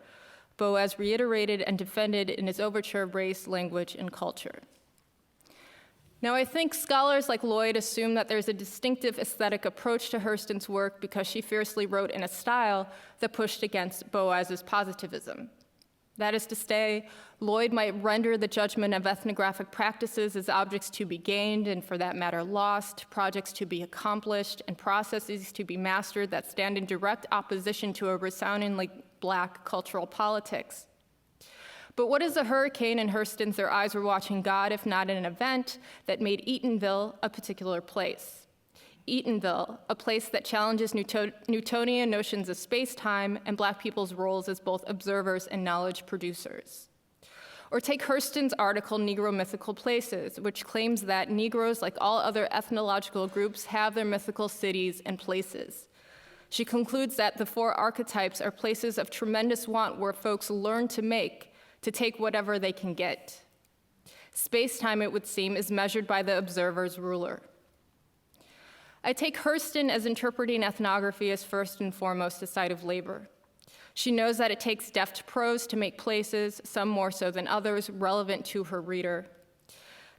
Boas reiterated and defended in his overture, Race, Language, and Culture. Now, I think scholars like Lloyd assume that there's a distinctive aesthetic approach to Hurston's work because she fiercely wrote in a style that pushed against Boas's positivism. That is to say, Lloyd might render the judgment of ethnographic practices as objects to be gained and, for that matter, lost, projects to be accomplished, and processes to be mastered that stand in direct opposition to a resoundingly Black cultural politics. But what is the hurricane in Hurston's Their Eyes Were Watching God, if not an event that made Eatonville a particular place? Eatonville, a place that challenges Newtonian notions of space-time and Black people's roles as both observers and knowledge producers. Or take Hurston's article, Negro Mythical Places, which claims that Negroes, like all other ethnological groups, have their mythical cities and places. She concludes that the 4 archetypes are places of tremendous want where folks learn to take whatever they can get. Space-time, it would seem, is measured by the observer's ruler. I take Hurston as interpreting ethnography as first and foremost a site of labor. She knows that it takes deft prose to make places, some more so than others, relevant to her reader.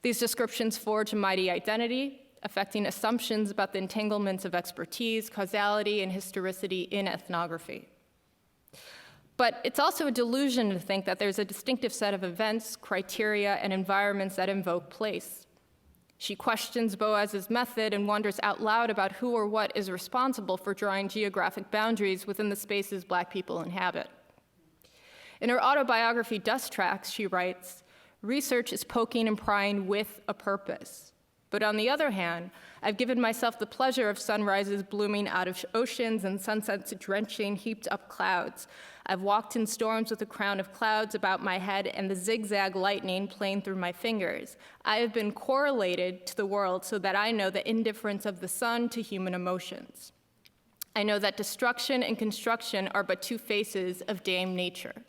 These descriptions forge a mighty identity, affecting assumptions about the entanglements of expertise, causality, and historicity in ethnography. But it's also a delusion to think that there's a distinctive set of events, criteria, and environments that invoke place. She questions Boas's method and wonders out loud about who or what is responsible for drawing geographic boundaries within the spaces Black people inhabit. In her autobiography, Dust Tracks, she writes, "Research is poking and prying with a purpose. But on the other hand, I've given myself the pleasure of sunrises blooming out of oceans and sunsets drenching heaped up clouds. I've walked in storms with a crown of clouds about my head and the zigzag lightning playing through my fingers. I have been correlated to the world so that I know the indifference of the sun to human emotions. I know that destruction and construction are but 2 faces of Dame Nature."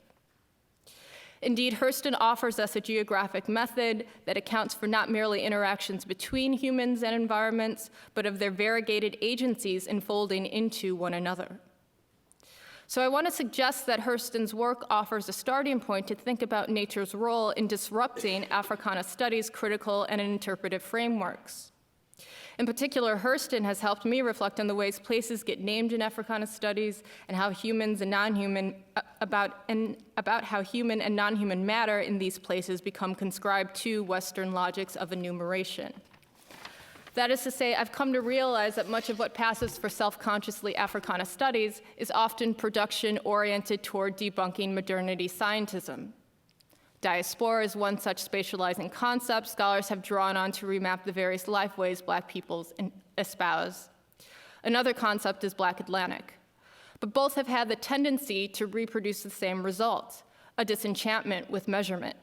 Indeed, Hurston offers us a geographic method that accounts for not merely interactions between humans and environments, but of their variegated agencies enfolding into one another. So I want to suggest that Hurston's work offers a starting point to think about nature's role in disrupting Africana studies' critical and interpretive frameworks. In particular, Hurston has helped me reflect on the ways places get named in Africana studies and how humans and non-human, about how human and non-human matter in these places become conscribed to Western logics of enumeration. That is to say, I've come to realize that much of what passes for self-consciously Africana studies is often production oriented toward debunking modernity scientism. Diaspora is one such spatializing concept scholars have drawn on to remap the various lifeways Black peoples espouse. Another concept is Black Atlantic. But both have had the tendency to reproduce the same result, a disenchantment with measurement.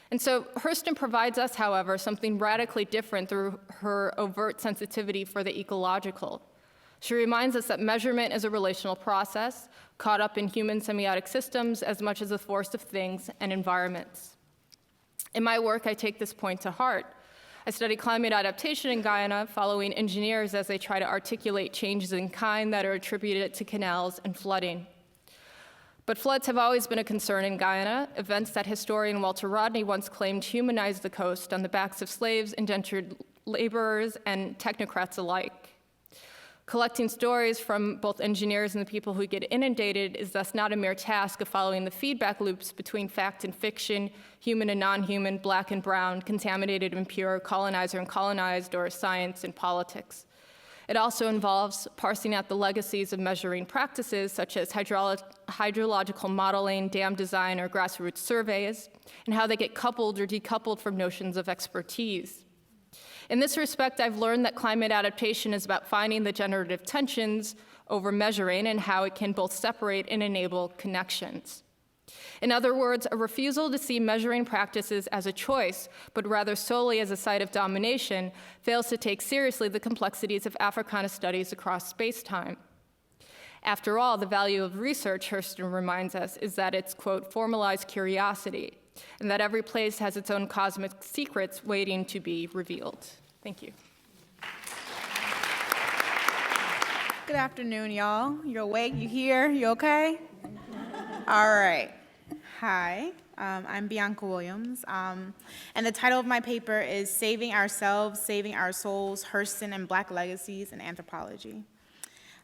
And so Hurston provides us, however, something radically different through her overt sensitivity for the ecological. She reminds us that measurement is a relational process, caught up in human semiotic systems as much as a force of things and environments. In my work, I take this point to heart. I study climate adaptation in Guyana, following engineers as they try to articulate changes in kind that are attributed to canals and flooding. But floods have always been a concern in Guyana, events that historian Walter Rodney once claimed humanized the coast on the backs of slaves, indentured laborers, and technocrats alike. Collecting stories from both engineers and the people who get inundated is thus not a mere task of following the feedback loops between fact and fiction, human and non-human, Black and brown, contaminated and pure, colonizer and colonized, or science and politics. It also involves parsing out the legacies of measuring practices such as hydrological modeling, dam design, or grassroots surveys, and how they get coupled or decoupled from notions of expertise. In this respect, I've learned that climate adaptation is about finding the generative tensions over measuring and how it can both separate and enable connections. In other words, a refusal to see measuring practices as a choice, but rather solely as a site of domination, fails to take seriously the complexities of Africana studies across space-time. After all, the value of research, Hurston reminds us, is that it's, quote, formalized curiosity, and that every place has its own cosmic secrets waiting to be revealed. Thank you. Good afternoon, y'all. You awake? You here? You okay? All right. Hi, I'm Bianca Williams, and the title of my paper is Saving Ourselves, Saving Our Souls, Hurston and Black Legacies in Anthropology.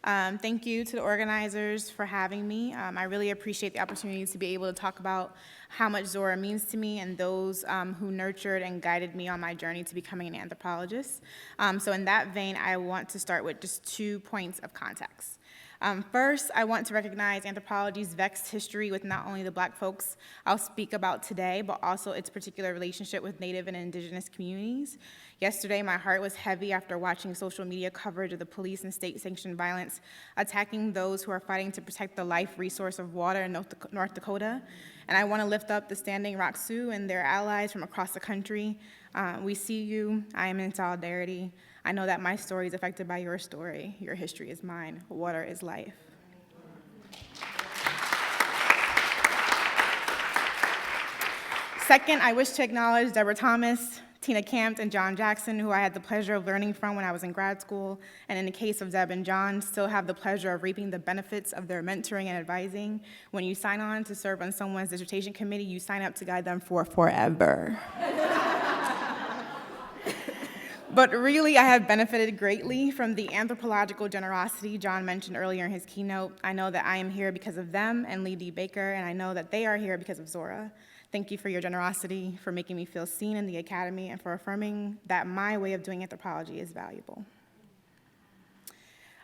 Thank you to the organizers for having me. I really appreciate the opportunity to be able to talk about how much Zora means to me and those who nurtured and guided me on my journey to becoming an anthropologist. So in that vein, I want to start with just 2 points of context. First, I want to recognize anthropology's vexed history with not only the Black folks I'll speak about today, but also its particular relationship with Native and Indigenous communities. Yesterday, my heart was heavy after watching social media coverage of the police and state-sanctioned violence attacking those who are fighting to protect the life resource of water in North Dakota. And I want to lift up the Standing Rock Sioux and their allies from across the country. We see you. I am in solidarity. I know that my story is affected by your story. Your history is mine. Water is life. Second, I wish to acknowledge Deborah Thomas, Tina Campt, and John Jackson, who I had the pleasure of learning from when I was in grad school, and in the case of Deb and John, still have the pleasure of reaping the benefits of their mentoring and advising. When you sign on to serve on someone's dissertation committee, you sign up to guide them for forever. But really, I have benefited greatly from the anthropological generosity John mentioned earlier in his keynote. I know that I am here because of them and Lee D. Baker, and I know that they are here because of Zora. Thank you for your generosity, for making me feel seen in the academy, and for affirming that my way of doing anthropology is valuable.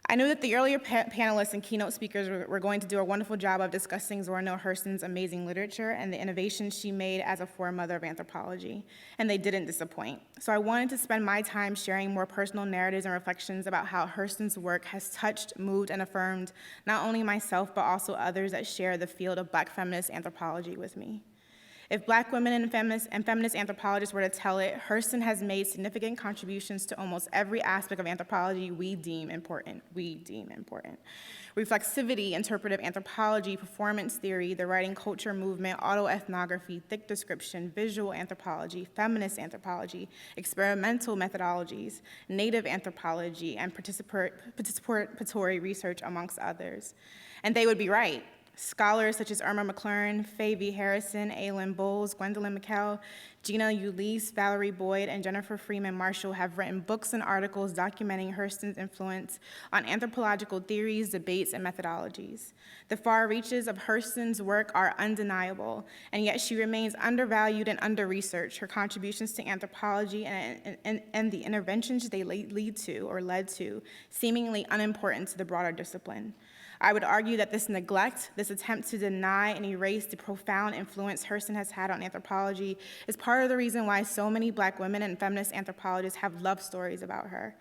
I knew that the earlier panelists and keynote speakers were going to do a wonderful job of discussing Zora Neale Hurston's amazing literature and the innovations she made as a foremother of anthropology, and they didn't disappoint. So I wanted to spend my time sharing more personal narratives and reflections about how Hurston's work has touched, moved, and affirmed not only myself, but also others that share the field of Black feminist anthropology with me. If Black women and feminist anthropologists were to tell it, Hurston has made significant contributions to almost every aspect of anthropology we deem important. Reflexivity, interpretive anthropology, performance theory, the writing culture movement, autoethnography, thick description, visual anthropology, feminist anthropology, experimental methodologies, native anthropology, and participatory research, amongst others. And they would be right. Scholars such as Irma McLaurin, Faye V. Harrison, Aylin Bowles, Gwendolyn McKell, Gina Ulysse, Valerie Boyd, and Jennifer Freeman Marshall have written books and articles documenting Hurston's influence on anthropological theories, debates, and methodologies. The far reaches of Hurston's work are undeniable, and yet she remains undervalued and under-researched. Her contributions to anthropology and the interventions they led to, seemingly unimportant to the broader discipline. I would argue that this neglect, this attempt to deny and erase the profound influence Hurston has had on anthropology is part of the reason why so many Black women and feminist anthropologists have love stories about her.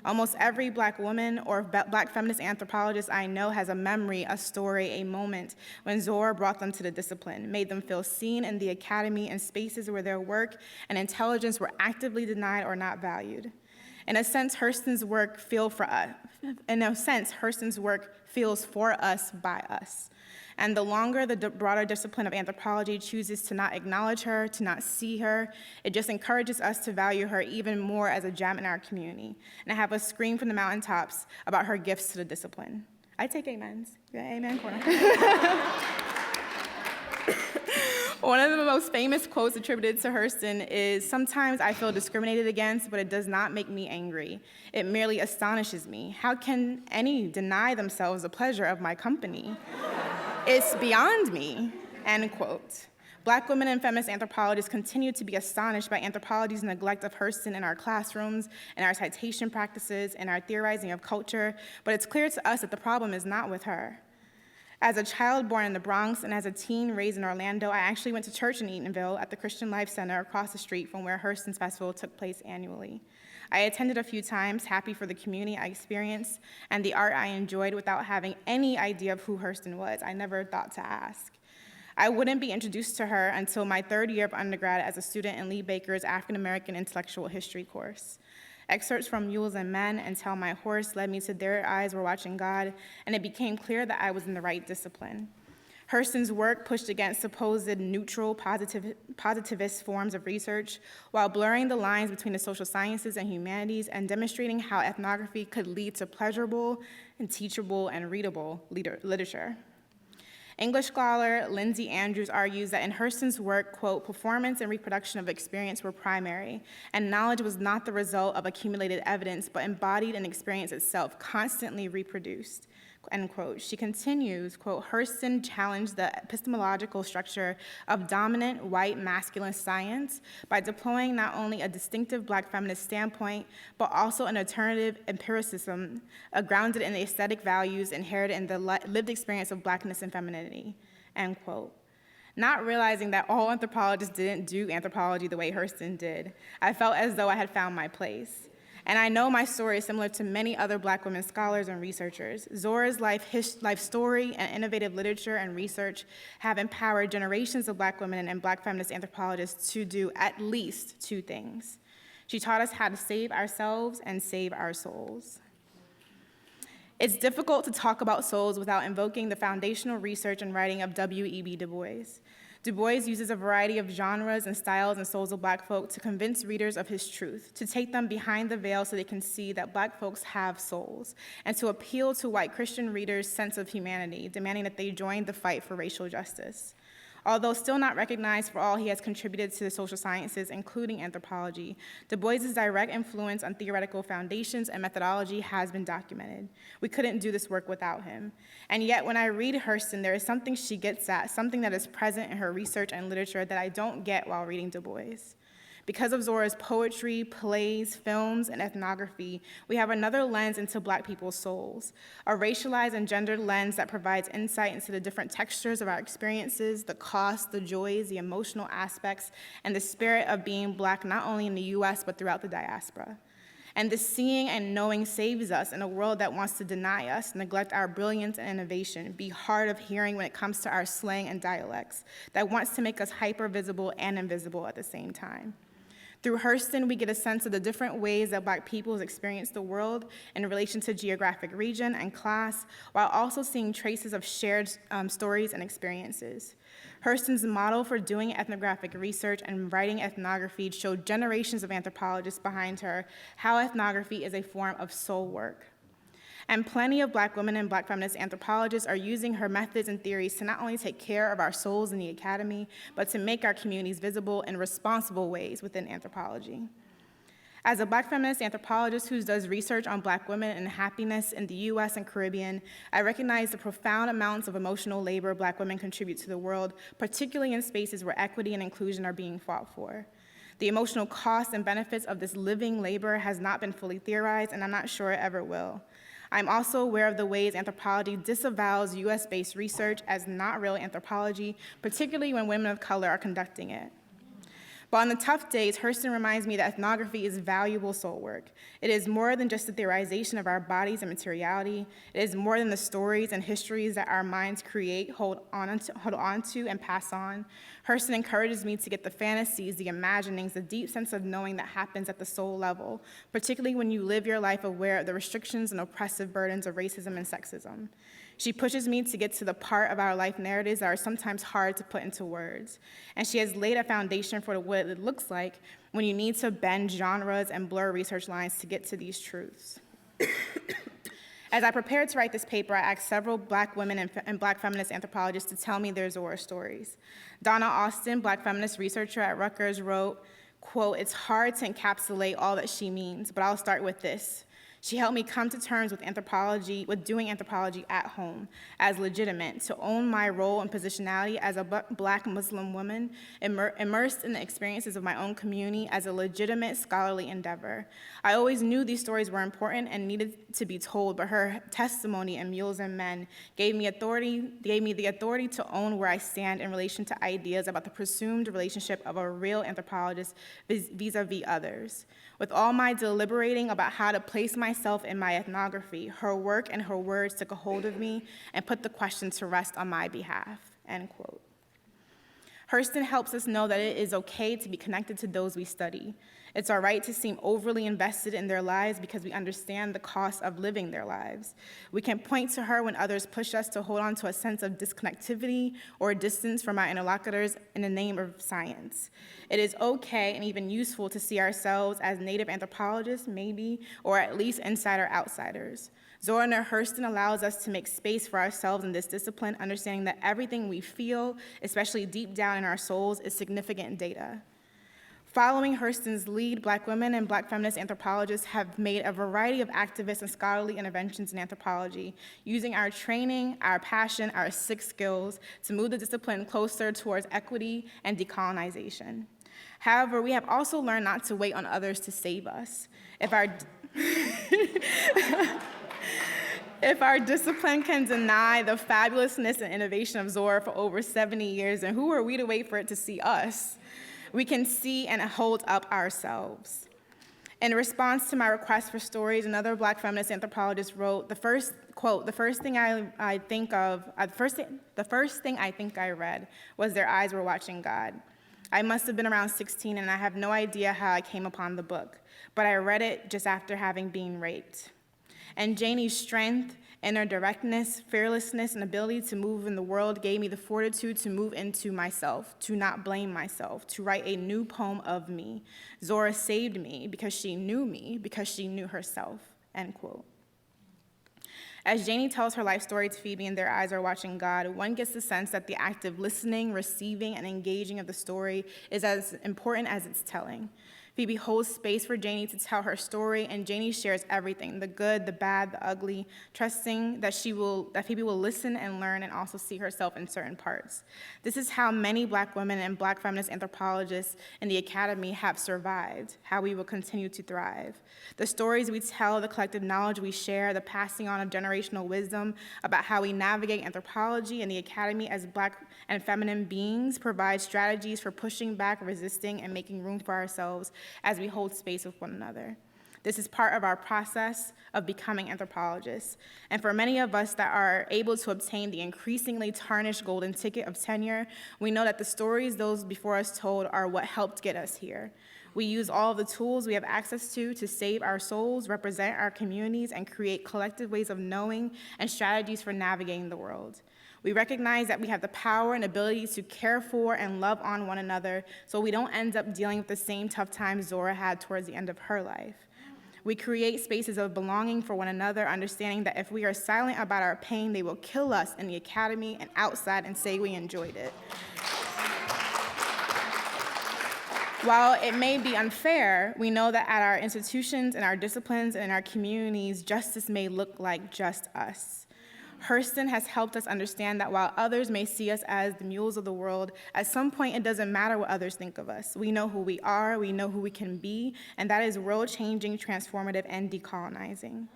Almost every Black woman or Black feminist anthropologist I know has a memory, a story, a moment when Zora brought them to the discipline, made them feel seen in the academy and spaces where their work and intelligence were actively denied or not valued. In a sense, Hurston's work feels for us by us. And the longer the broader discipline of anthropology chooses to not acknowledge her, to not see her, it just encourages us to value her even more as a gem in our community and have us scream from the mountaintops about her gifts to the discipline. I take amens. Yeah, amen corner. One of the most famous quotes attributed to Hurston is, "Sometimes I feel discriminated against, but it does not make me angry. It merely astonishes me. How can any deny themselves the pleasure of my company? It's beyond me," end quote. Black women and feminist anthropologists continue to be astonished by anthropology's neglect of Hurston in our classrooms, in our citation practices, in our theorizing of culture, but it's clear to us that the problem is not with her. As a child born in the Bronx and as a teen raised in Orlando, I actually went to church in Eatonville at the Christian Life Center across the street from where Hurston's festival took place annually. I attended a few times, happy for the community I experienced and the art I enjoyed without having any idea of who Hurston was. I never thought to ask. I wouldn't be introduced to her until my third year of undergrad as a student in Lee Baker's African American Intellectual History course. Excerpts from Mules and Men and Tell My Horse led me to Their Eyes Were Watching God, and it became clear that I was in the right discipline. Hurston's work pushed against supposed neutral positivist forms of research while blurring the lines between the social sciences and humanities and demonstrating how ethnography could lead to pleasurable and teachable and readable literature. English scholar Lindsay Andrews argues that in Hurston's work, quote, performance and reproduction of experience were primary, and knowledge was not the result of accumulated evidence, but embodied in experience itself, constantly reproduced, end quote. She continues, quote, Hurston challenged the epistemological structure of dominant white masculine science by deploying not only a distinctive Black feminist standpoint, but also an alternative empiricism grounded in the aesthetic values inherited in the lived experience of Blackness and femininity, end quote. Not realizing that all anthropologists didn't do anthropology the way Hurston did, I felt as though I had found my place. And I know my story is similar to many other Black women scholars and researchers. Zora's life story and innovative literature and research have empowered generations of Black women and Black feminist anthropologists to do at least two things. She taught us how to save ourselves and save our souls. It's difficult to talk about souls without invoking the foundational research and writing of W.E.B. Du Bois. Du Bois uses a variety of genres and styles and souls of Black folk to convince readers of his truth, to take them behind the veil so they can see that Black folks have souls, and to appeal to white Christian readers' sense of humanity, demanding that they join the fight for racial justice. Although still not recognized for all he has contributed to the social sciences, including anthropology, Du Bois's direct influence on theoretical foundations and methodology has been documented. We couldn't do this work without him. And yet, when I read Hurston, there is something she gets at, something that is present in her research and literature that I don't get while reading Du Bois. Because of Zora's poetry, plays, films, and ethnography, we have another lens into Black people's souls, a racialized and gendered lens that provides insight into the different textures of our experiences, the costs, the joys, the emotional aspects, and the spirit of being Black not only in the US, but throughout the diaspora. And this seeing and knowing saves us in a world that wants to deny us, neglect our brilliance and innovation, be hard of hearing when it comes to our slang and dialects, that wants to make us hyper-visible and invisible at the same time. Through Hurston, we get a sense of the different ways that Black peoples experience the world in relation to geographic region and class, while also seeing traces of shared stories and experiences. Hurston's model for doing ethnographic research and writing ethnography showed generations of anthropologists behind her how ethnography is a form of soul work. And plenty of Black women and Black feminist anthropologists are using her methods and theories to not only take care of our souls in the academy, but to make our communities visible in responsible ways within anthropology. As a Black feminist anthropologist who does research on Black women and happiness in the US and Caribbean, I recognize the profound amounts of emotional labor Black women contribute to the world, particularly in spaces where equity and inclusion are being fought for. The emotional costs and benefits of this living labor has not been fully theorized, and I'm not sure it ever will. I'm also aware of the ways anthropology disavows US-based research as not real anthropology, particularly when women of color are conducting it. But on the tough days, Hurston reminds me that ethnography is valuable soul work. It is more than just the theorization of our bodies and materiality. It is more than the stories and histories that our minds create, hold on to, and pass on. Hurston encourages me to get the fantasies, the imaginings, the deep sense of knowing that happens at the soul level, particularly when you live your life aware of the restrictions and oppressive burdens of racism and sexism. She pushes me to get to the part of our life narratives that are sometimes hard to put into words. And she has laid a foundation for what it looks like when you need to bend genres and blur research lines to get to these truths. As I prepared to write this paper, I asked several Black women and Black feminist anthropologists to tell me their Zora stories. Donna Austin, Black feminist researcher at Rutgers, wrote, quote, "It's hard to encapsulate all that she means, but I'll start with this. She helped me come to terms with doing anthropology at home as legitimate, to own my role and positionality as a Black Muslim woman, immersed in the experiences of my own community as a legitimate scholarly endeavor. I always knew these stories were important and needed to be told, but her testimony in Mules and Men gave me the authority to own where I stand in relation to ideas about the presumed relationship of a real anthropologist vis-a-vis others. With all my deliberating about how to place myself in my ethnography, her work and her words took a hold of me and put the question to rest on my behalf," end quote. Hurston helps us know that it is okay to be connected to those we study. It's our right to seem overly invested in their lives because we understand the cost of living their lives. We can point to her when others push us to hold on to a sense of disconnectivity or distance from our interlocutors in the name of science. It is okay and even useful to see ourselves as native anthropologists, maybe, or at least insider outsiders. Zora Neale Hurston allows us to make space for ourselves in this discipline, understanding that everything we feel, especially deep down in our souls, is significant data. Following Hurston's lead, Black women and Black feminist anthropologists have made a variety of activist and scholarly interventions in anthropology, using our training, our passion, our six skills to move the discipline closer towards equity and decolonization. However, we have also learned not to wait on others to save us. If our discipline can deny the fabulousness and innovation of Zora for over 70 years, then who are we to wait for it to see us? We can see and hold up ourselves. In response to my request for stories, another Black feminist anthropologist wrote, the first thing I think I read was their eyes were watching God. I must have been around 16, and I have no idea how I came upon the book, but I read it just after having been raped. And Janie's strength, inner directness, fearlessness, and ability to move in the world gave me the fortitude to move into myself, to not blame myself, to write a new poem of me. Zora saved me, because she knew herself, end quote. As Janie tells her life story to Phoebe and their eyes are watching God, one gets the sense that the act of listening, receiving, and engaging of the story is as important as its telling. Phoebe holds space for Janie to tell her story, and Janie shares everything, the good, the bad, the ugly, trusting that Phoebe will listen and learn and also see herself in certain parts. This is how many Black women and Black feminist anthropologists in the academy have survived, how we will continue to thrive. The stories we tell, the collective knowledge we share, the passing on of generational wisdom about how we navigate anthropology and the academy as Black and feminine beings provide strategies for pushing back, resisting, and making room for ourselves as we hold space with one another. This is part of our process of becoming anthropologists. And for many of us that are able to obtain the increasingly tarnished golden ticket of tenure, we know that the stories those before us told are what helped get us here. We use all of the tools we have access to save our souls, represent our communities, and create collective ways of knowing and strategies for navigating the world. We recognize that we have the power and ability to care for and love on one another so we don't end up dealing with the same tough times Zora had towards the end of her life. We create spaces of belonging for one another, understanding that if we are silent about our pain, they will kill us in the academy and outside and say we enjoyed it. While it may be unfair, we know that at our institutions and our disciplines and in our communities, justice may look like just us. Hurston has helped us understand that while others may see us as the mules of the world, at some point it doesn't matter what others think of us. We know who we are, we know who we can be, and that is world-changing, transformative, and decolonizing.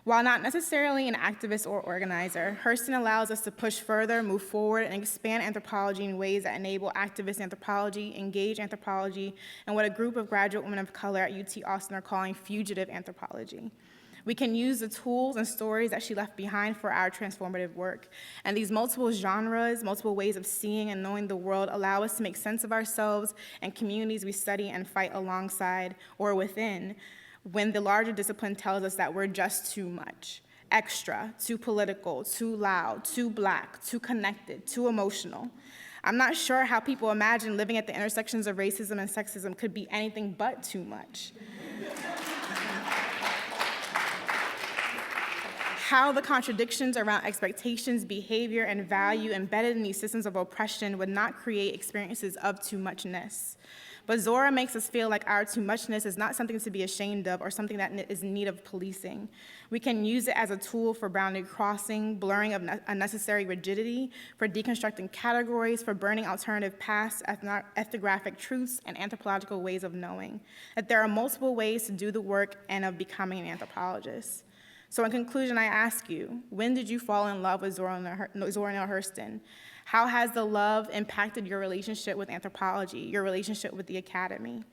While not necessarily an activist or organizer, Hurston allows us to push further, move forward, and expand anthropology in ways that enable activist anthropology, engaged anthropology, and what a group of graduate women of color at UT Austin are calling fugitive anthropology. We can use the tools and stories that she left behind for our transformative work. And these multiple genres, multiple ways of seeing and knowing the world allow us to make sense of ourselves and communities we study and fight alongside or within when the larger discipline tells us that we're just too much, extra, too political, too loud, too Black, too connected, too emotional. I'm not sure how people imagine living at the intersections of racism and sexism could be anything but too much. How the contradictions around expectations, behavior, and value embedded in these systems of oppression would not create experiences of too muchness. But Zora makes us feel like our too muchness is not something to be ashamed of or something that is in need of policing. We can use it as a tool for boundary crossing, blurring of unnecessary rigidity, for deconstructing categories, for burning alternative paths, ethnographic truths, and anthropological ways of knowing. That there are multiple ways to do the work and of becoming an anthropologist. So in conclusion, I ask you, when did you fall in love with Zora Neale Hurston? How has the love impacted your relationship with anthropology, your relationship with the academy?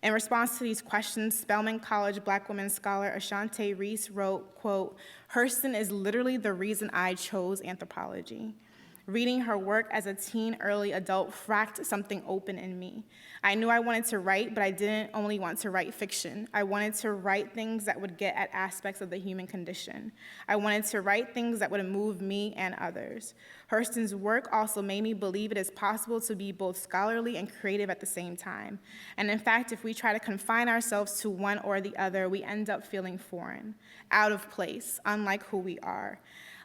In response to these questions, Spelman College Black women scholar Ashante Reese wrote, quote, "Hurston is literally the reason I chose anthropology. Reading her work as a teen, early adult cracked something open in me. I knew I wanted to write, but I didn't only want to write fiction. I wanted to write things that would get at aspects of the human condition. I wanted to write things that would move me and others. Hurston's work also made me believe it is possible to be both scholarly and creative at the same time. And in fact, if we try to confine ourselves to one or the other, we end up feeling foreign, out of place, unlike who we are.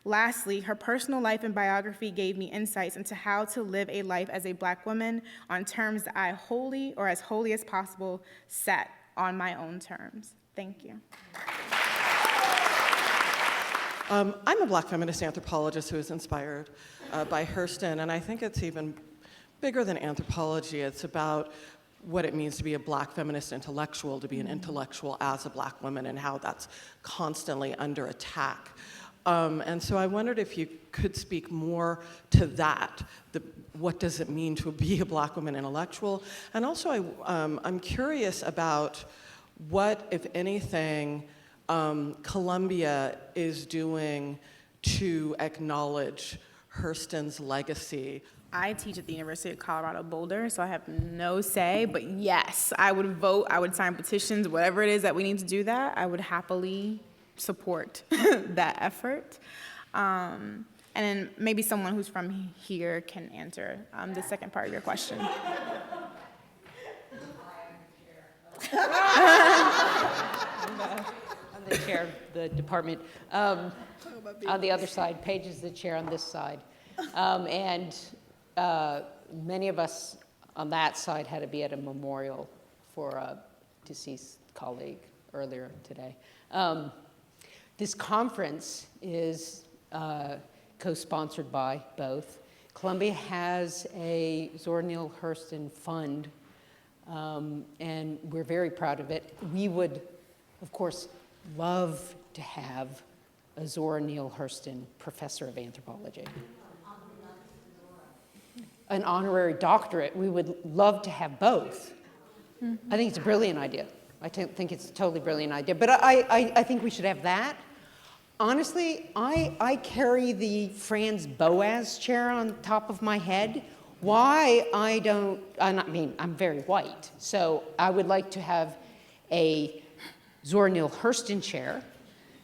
Lastly, her personal life and biography gave me insights into how to live a life as a Black woman on terms that I wholly, or as wholly as possible, set on my own terms. Thank you. I'm a Black feminist anthropologist who was inspired by Hurston, and I think it's even bigger than anthropology. It's about what it means to be a Black feminist intellectual, to be an intellectual as a Black woman, and how that's constantly under attack. And so I wondered if you could speak more to that. What does it mean to be a Black woman intellectual? And also, I'm curious about what, if anything, Columbia is doing to acknowledge Hurston's legacy. I teach at the University of Colorado Boulder, so I have no say, but yes, I would vote, I would sign petitions, whatever it is that we need to do that, I would happily support that effort. And then maybe someone who's from here can answer the second part of your question. I'm the chair of the department. On the other side, Paige is the chair on this side. Many of us on that side had to be at a memorial for a deceased colleague earlier today. This conference is co-sponsored by both. Columbia has a Zora Neale Hurston fund, and we're very proud of it. We would, of course, love to have a Zora Neale Hurston professor of anthropology. An honorary doctorate. We would love to have both. I think it's a brilliant idea. I think it's a totally brilliant idea. But I think we should have that. Honestly, I carry the Franz Boas chair on top of my head. Why I don't, I'm very white, so I would like to have a Zora Neale Hurston chair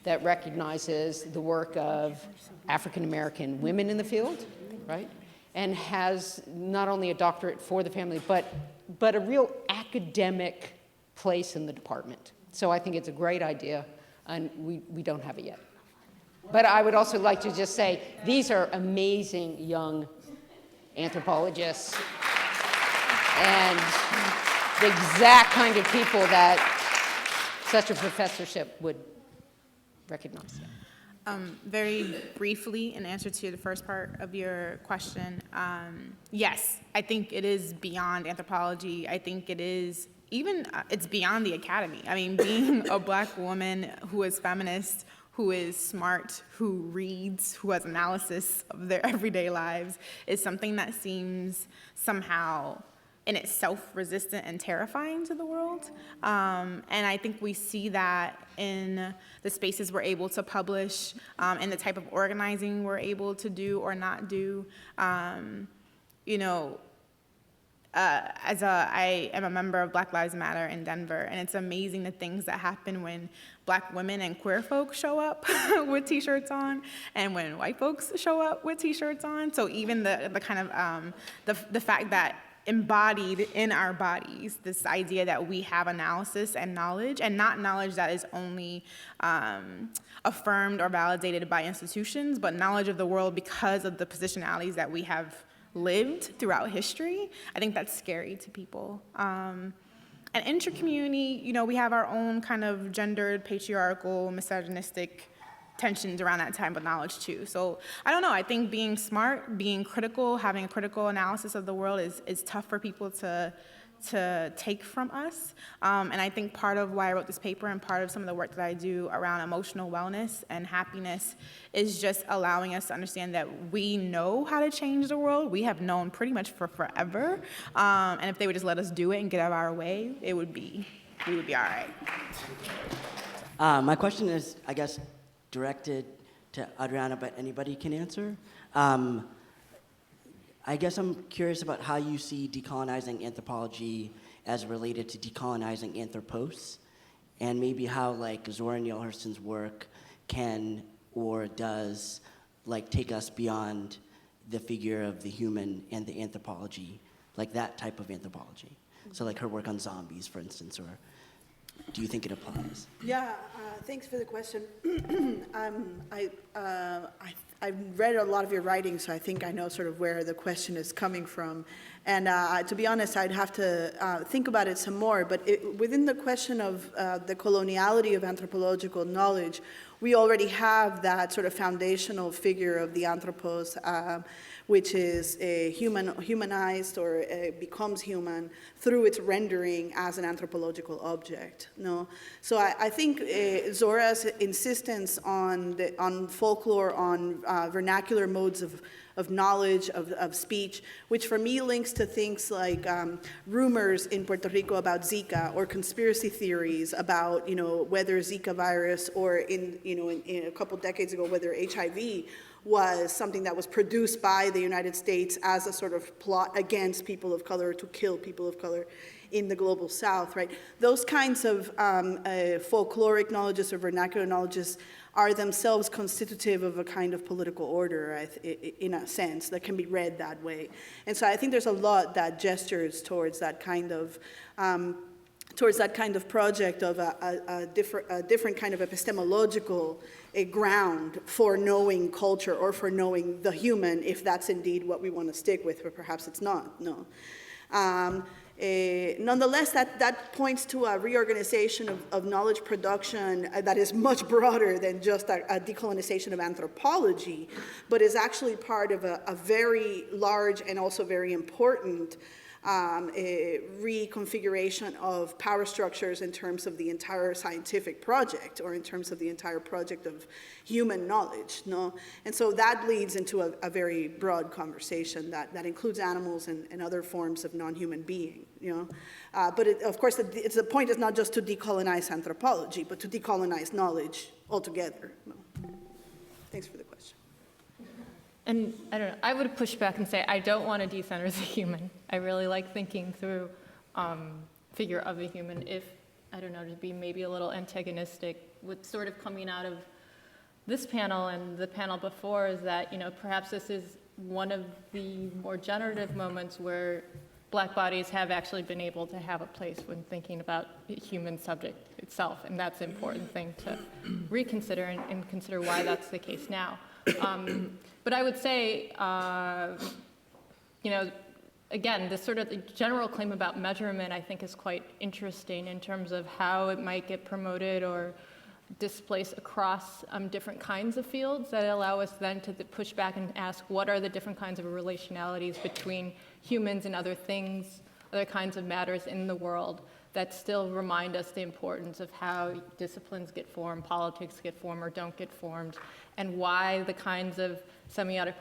that recognizes the work of African American women in the field, right? And has not only a doctorate for the family, but a real academic place in the department. So I think it's a great idea, and we don't have it yet. But I would also like to just say, these are amazing young anthropologists, and the exact kind of people that such a professorship would recognize. Very briefly, in answer to the first part of your question, yes, I think it is beyond anthropology. I think it is even, it's beyond the academy. I mean, being a Black woman who is feminist, who is smart, who reads, who has analysis of their everyday lives is something that seems somehow in itself resistant and terrifying to the world. And I think we see that in the spaces we're able to publish, and the type of organizing we're able to do or not do. I am a member of Black Lives Matter in Denver, and it's amazing the things that happen when Black women and queer folks show up with t-shirts on, and when white folks show up with t-shirts on. So even the kind of, the fact that embodied in our bodies, this idea that we have analysis and knowledge, and not knowledge that is only affirmed or validated by institutions, but knowledge of the world because of the positionalities that we have lived throughout history. I think that's scary to people. And inter-community, we have our own kind of gendered, patriarchal, misogynistic tensions around that type of knowledge too. So I don't know, I think being smart, being critical, having a critical analysis of the world is tough for people to take from us. And I think part of why I wrote this paper and part of some of the work that I do around emotional wellness and happiness is just allowing us to understand that we know how to change the world. We have known pretty much for forever. And if they would just let us do it and get out of our way, we would be all right. My question is, I guess, directed to Adriana, but anybody can answer. I guess I'm curious about how you see decolonizing anthropology as related to decolonizing anthropos, and maybe how like Zora Neale Hurston's work can or does like take us beyond the figure of the human and the anthropology, like that type of anthropology. So like her work on zombies, for instance, or do you think it applies? Yeah, thanks for the question. I've read a lot of your writing, so I think I know sort of where the question is coming from. And to be honest, I'd have to think about it some more. But within the question of the coloniality of anthropological knowledge, we already have that sort of foundational figure of the anthropos, which is humanized or becomes human through its rendering as an anthropological object. No, so I think Zora's insistence on folklore, on vernacular modes of knowledge, of speech, which for me links to things like rumors in Puerto Rico about Zika, or conspiracy theories about, whether Zika virus, or in a couple decades ago, whether HIV was something that was produced by the United States as a sort of plot against people of color, to kill people of color in the global south, right? Those kinds of folkloric knowledges or vernacular knowledges are themselves constitutive of a kind of political order, in a sense, that can be read that way. And so I think there's a lot that gestures towards that kind of project of a different kind of epistemological ground for knowing culture, or for knowing the human, if that's indeed what we want to stick with, or perhaps it's not, no. Nonetheless, that points to a reorganization of knowledge production that is much broader than just a decolonization of anthropology, but is actually part of a very large and also very important reconfiguration of power structures in terms of the entire scientific project, or in terms of the entire project of human knowledge, no? And so that leads into a very broad conversation that includes animals and other forms of non-human being, But of course, the point is not just to decolonize anthropology, but to decolonize knowledge altogether. No. Thanks for the question. And I don't know, I would push back and say I don't want to decenter the human. I really like thinking through figure of a human, if, I don't know, to be maybe a little antagonistic with sort of coming out of this panel and the panel before, is that, perhaps this is one of the more generative moments where Black bodies have actually been able to have a place when thinking about the human subject itself, and that's an important thing to reconsider and consider why that's the case now. But I would say, again, this sort of general claim about measurement, I think, is quite interesting in terms of how it might get promoted or displaced across different kinds of fields that allow us then to push back and ask, what are the different kinds of relationalities between humans and other things, other kinds of matters in the world, that still remind us the importance of how disciplines get formed, politics get formed or don't get formed, and why the kinds of semiotic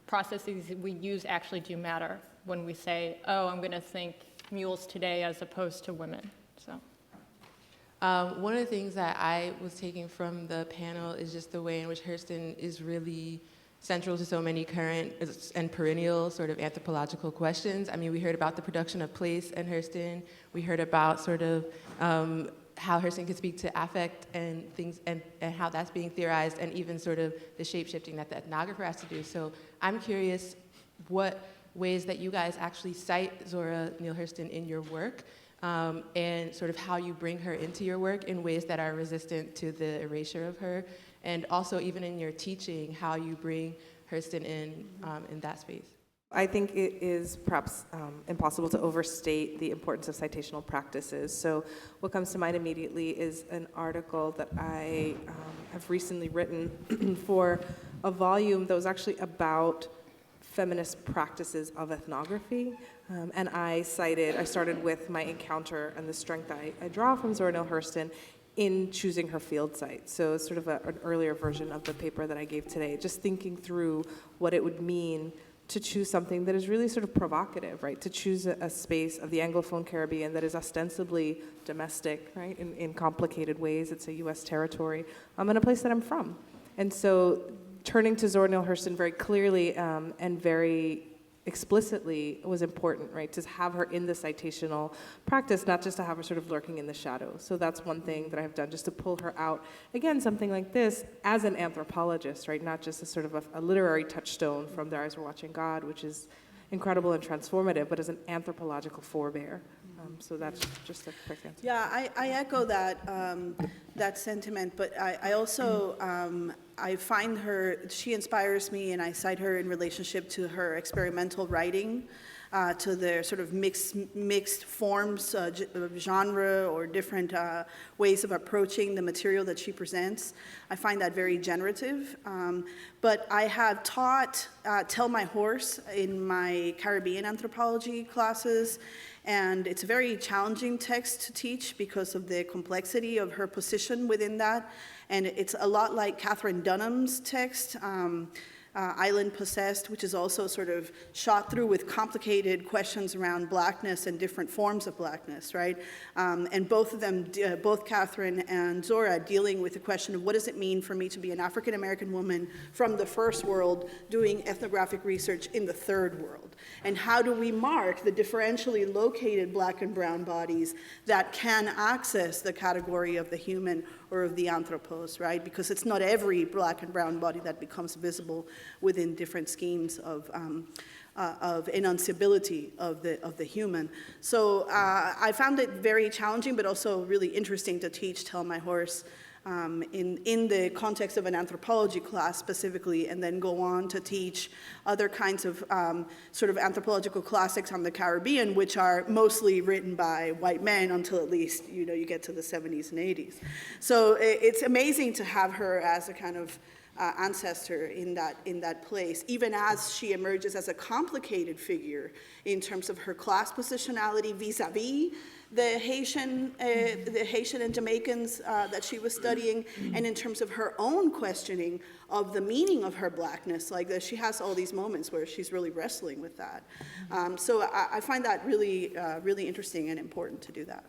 processes we use actually do matter when we say, oh, I'm going to think mules today as opposed to women. So. One of the things that I was taking from the panel is just the way in which Hurston is really central to so many current and perennial sort of anthropological questions. I mean, we heard about the production of place and Hurston. We heard about sort of how Hurston can speak to affect and things, and how that's being theorized, and even sort of the shape-shifting that the ethnographer has to do. So I'm curious what ways that you guys actually cite Zora Neale Hurston in your work, and sort of how you bring her into your work in ways that are resistant to the erasure of her, and also even in your teaching, how you bring Hurston in that space. I think it is perhaps impossible to overstate the importance of citational practices. So what comes to mind immediately is an article that I have recently written for a volume that was actually about feminist practices of ethnography. And I started with my encounter and the strength I draw from Zora Neale Hurston in choosing her field site. So it's sort of an earlier version of the paper that I gave today, just thinking through what it would mean to choose something that is really sort of provocative, right? To choose a space of the Anglophone Caribbean that is ostensibly domestic, right? In complicated ways, it's a US territory, and a place that I'm from. And so turning to Zora Neale Hurston very clearly and very explicitly was important, right? To have her in the citational practice, not just to have her sort of lurking in the shadows. So that's one thing that I've done, just to pull her out. Again, something like this as an anthropologist, right? Not just as sort of a literary touchstone from Their Eyes Were Watching God, which is incredible and transformative, but as an anthropological forebear. So that's just a quick answer. Yeah, I echo that, that sentiment, but I also, I find her, she inspires me, and I cite her in relationship to her experimental writing, to their sort of mixed forms, of genre, or different ways of approaching the material that she presents. I find that very generative. But I have taught Tell My Horse in my Caribbean anthropology classes, and it's a very challenging text to teach because of the complexity of her position within that. And it's a lot like Katherine Dunham's text, Island Possessed, which is also sort of shot through with complicated questions around blackness and different forms of blackness, right? And both of them, both Katherine and Zora, dealing with the question of what does it mean for me to be an African-American woman from the first world doing ethnographic research in the third world? And how do we mark the differentially located black and brown bodies that can access the category of the human or of the anthropos, right? Because it's not every black and brown body that becomes visible within different schemes of enunciability of the human. So I found it very challenging, but also really interesting to teach Tell My Horse in the context of an anthropology class specifically, and then go on to teach other kinds of sort of anthropological classics on the Caribbean, which are mostly written by white men until at least, you know, you get to the 70s and 80s. So it's amazing to have her as a kind of ancestor in that place, even as she emerges as a complicated figure in terms of her class positionality vis-a-vis the Haitian and Jamaicans that she was studying, and in terms of her own questioning of the meaning of her blackness. Like she has all these moments where she's really wrestling with that. So I find that really, really interesting and important to do that.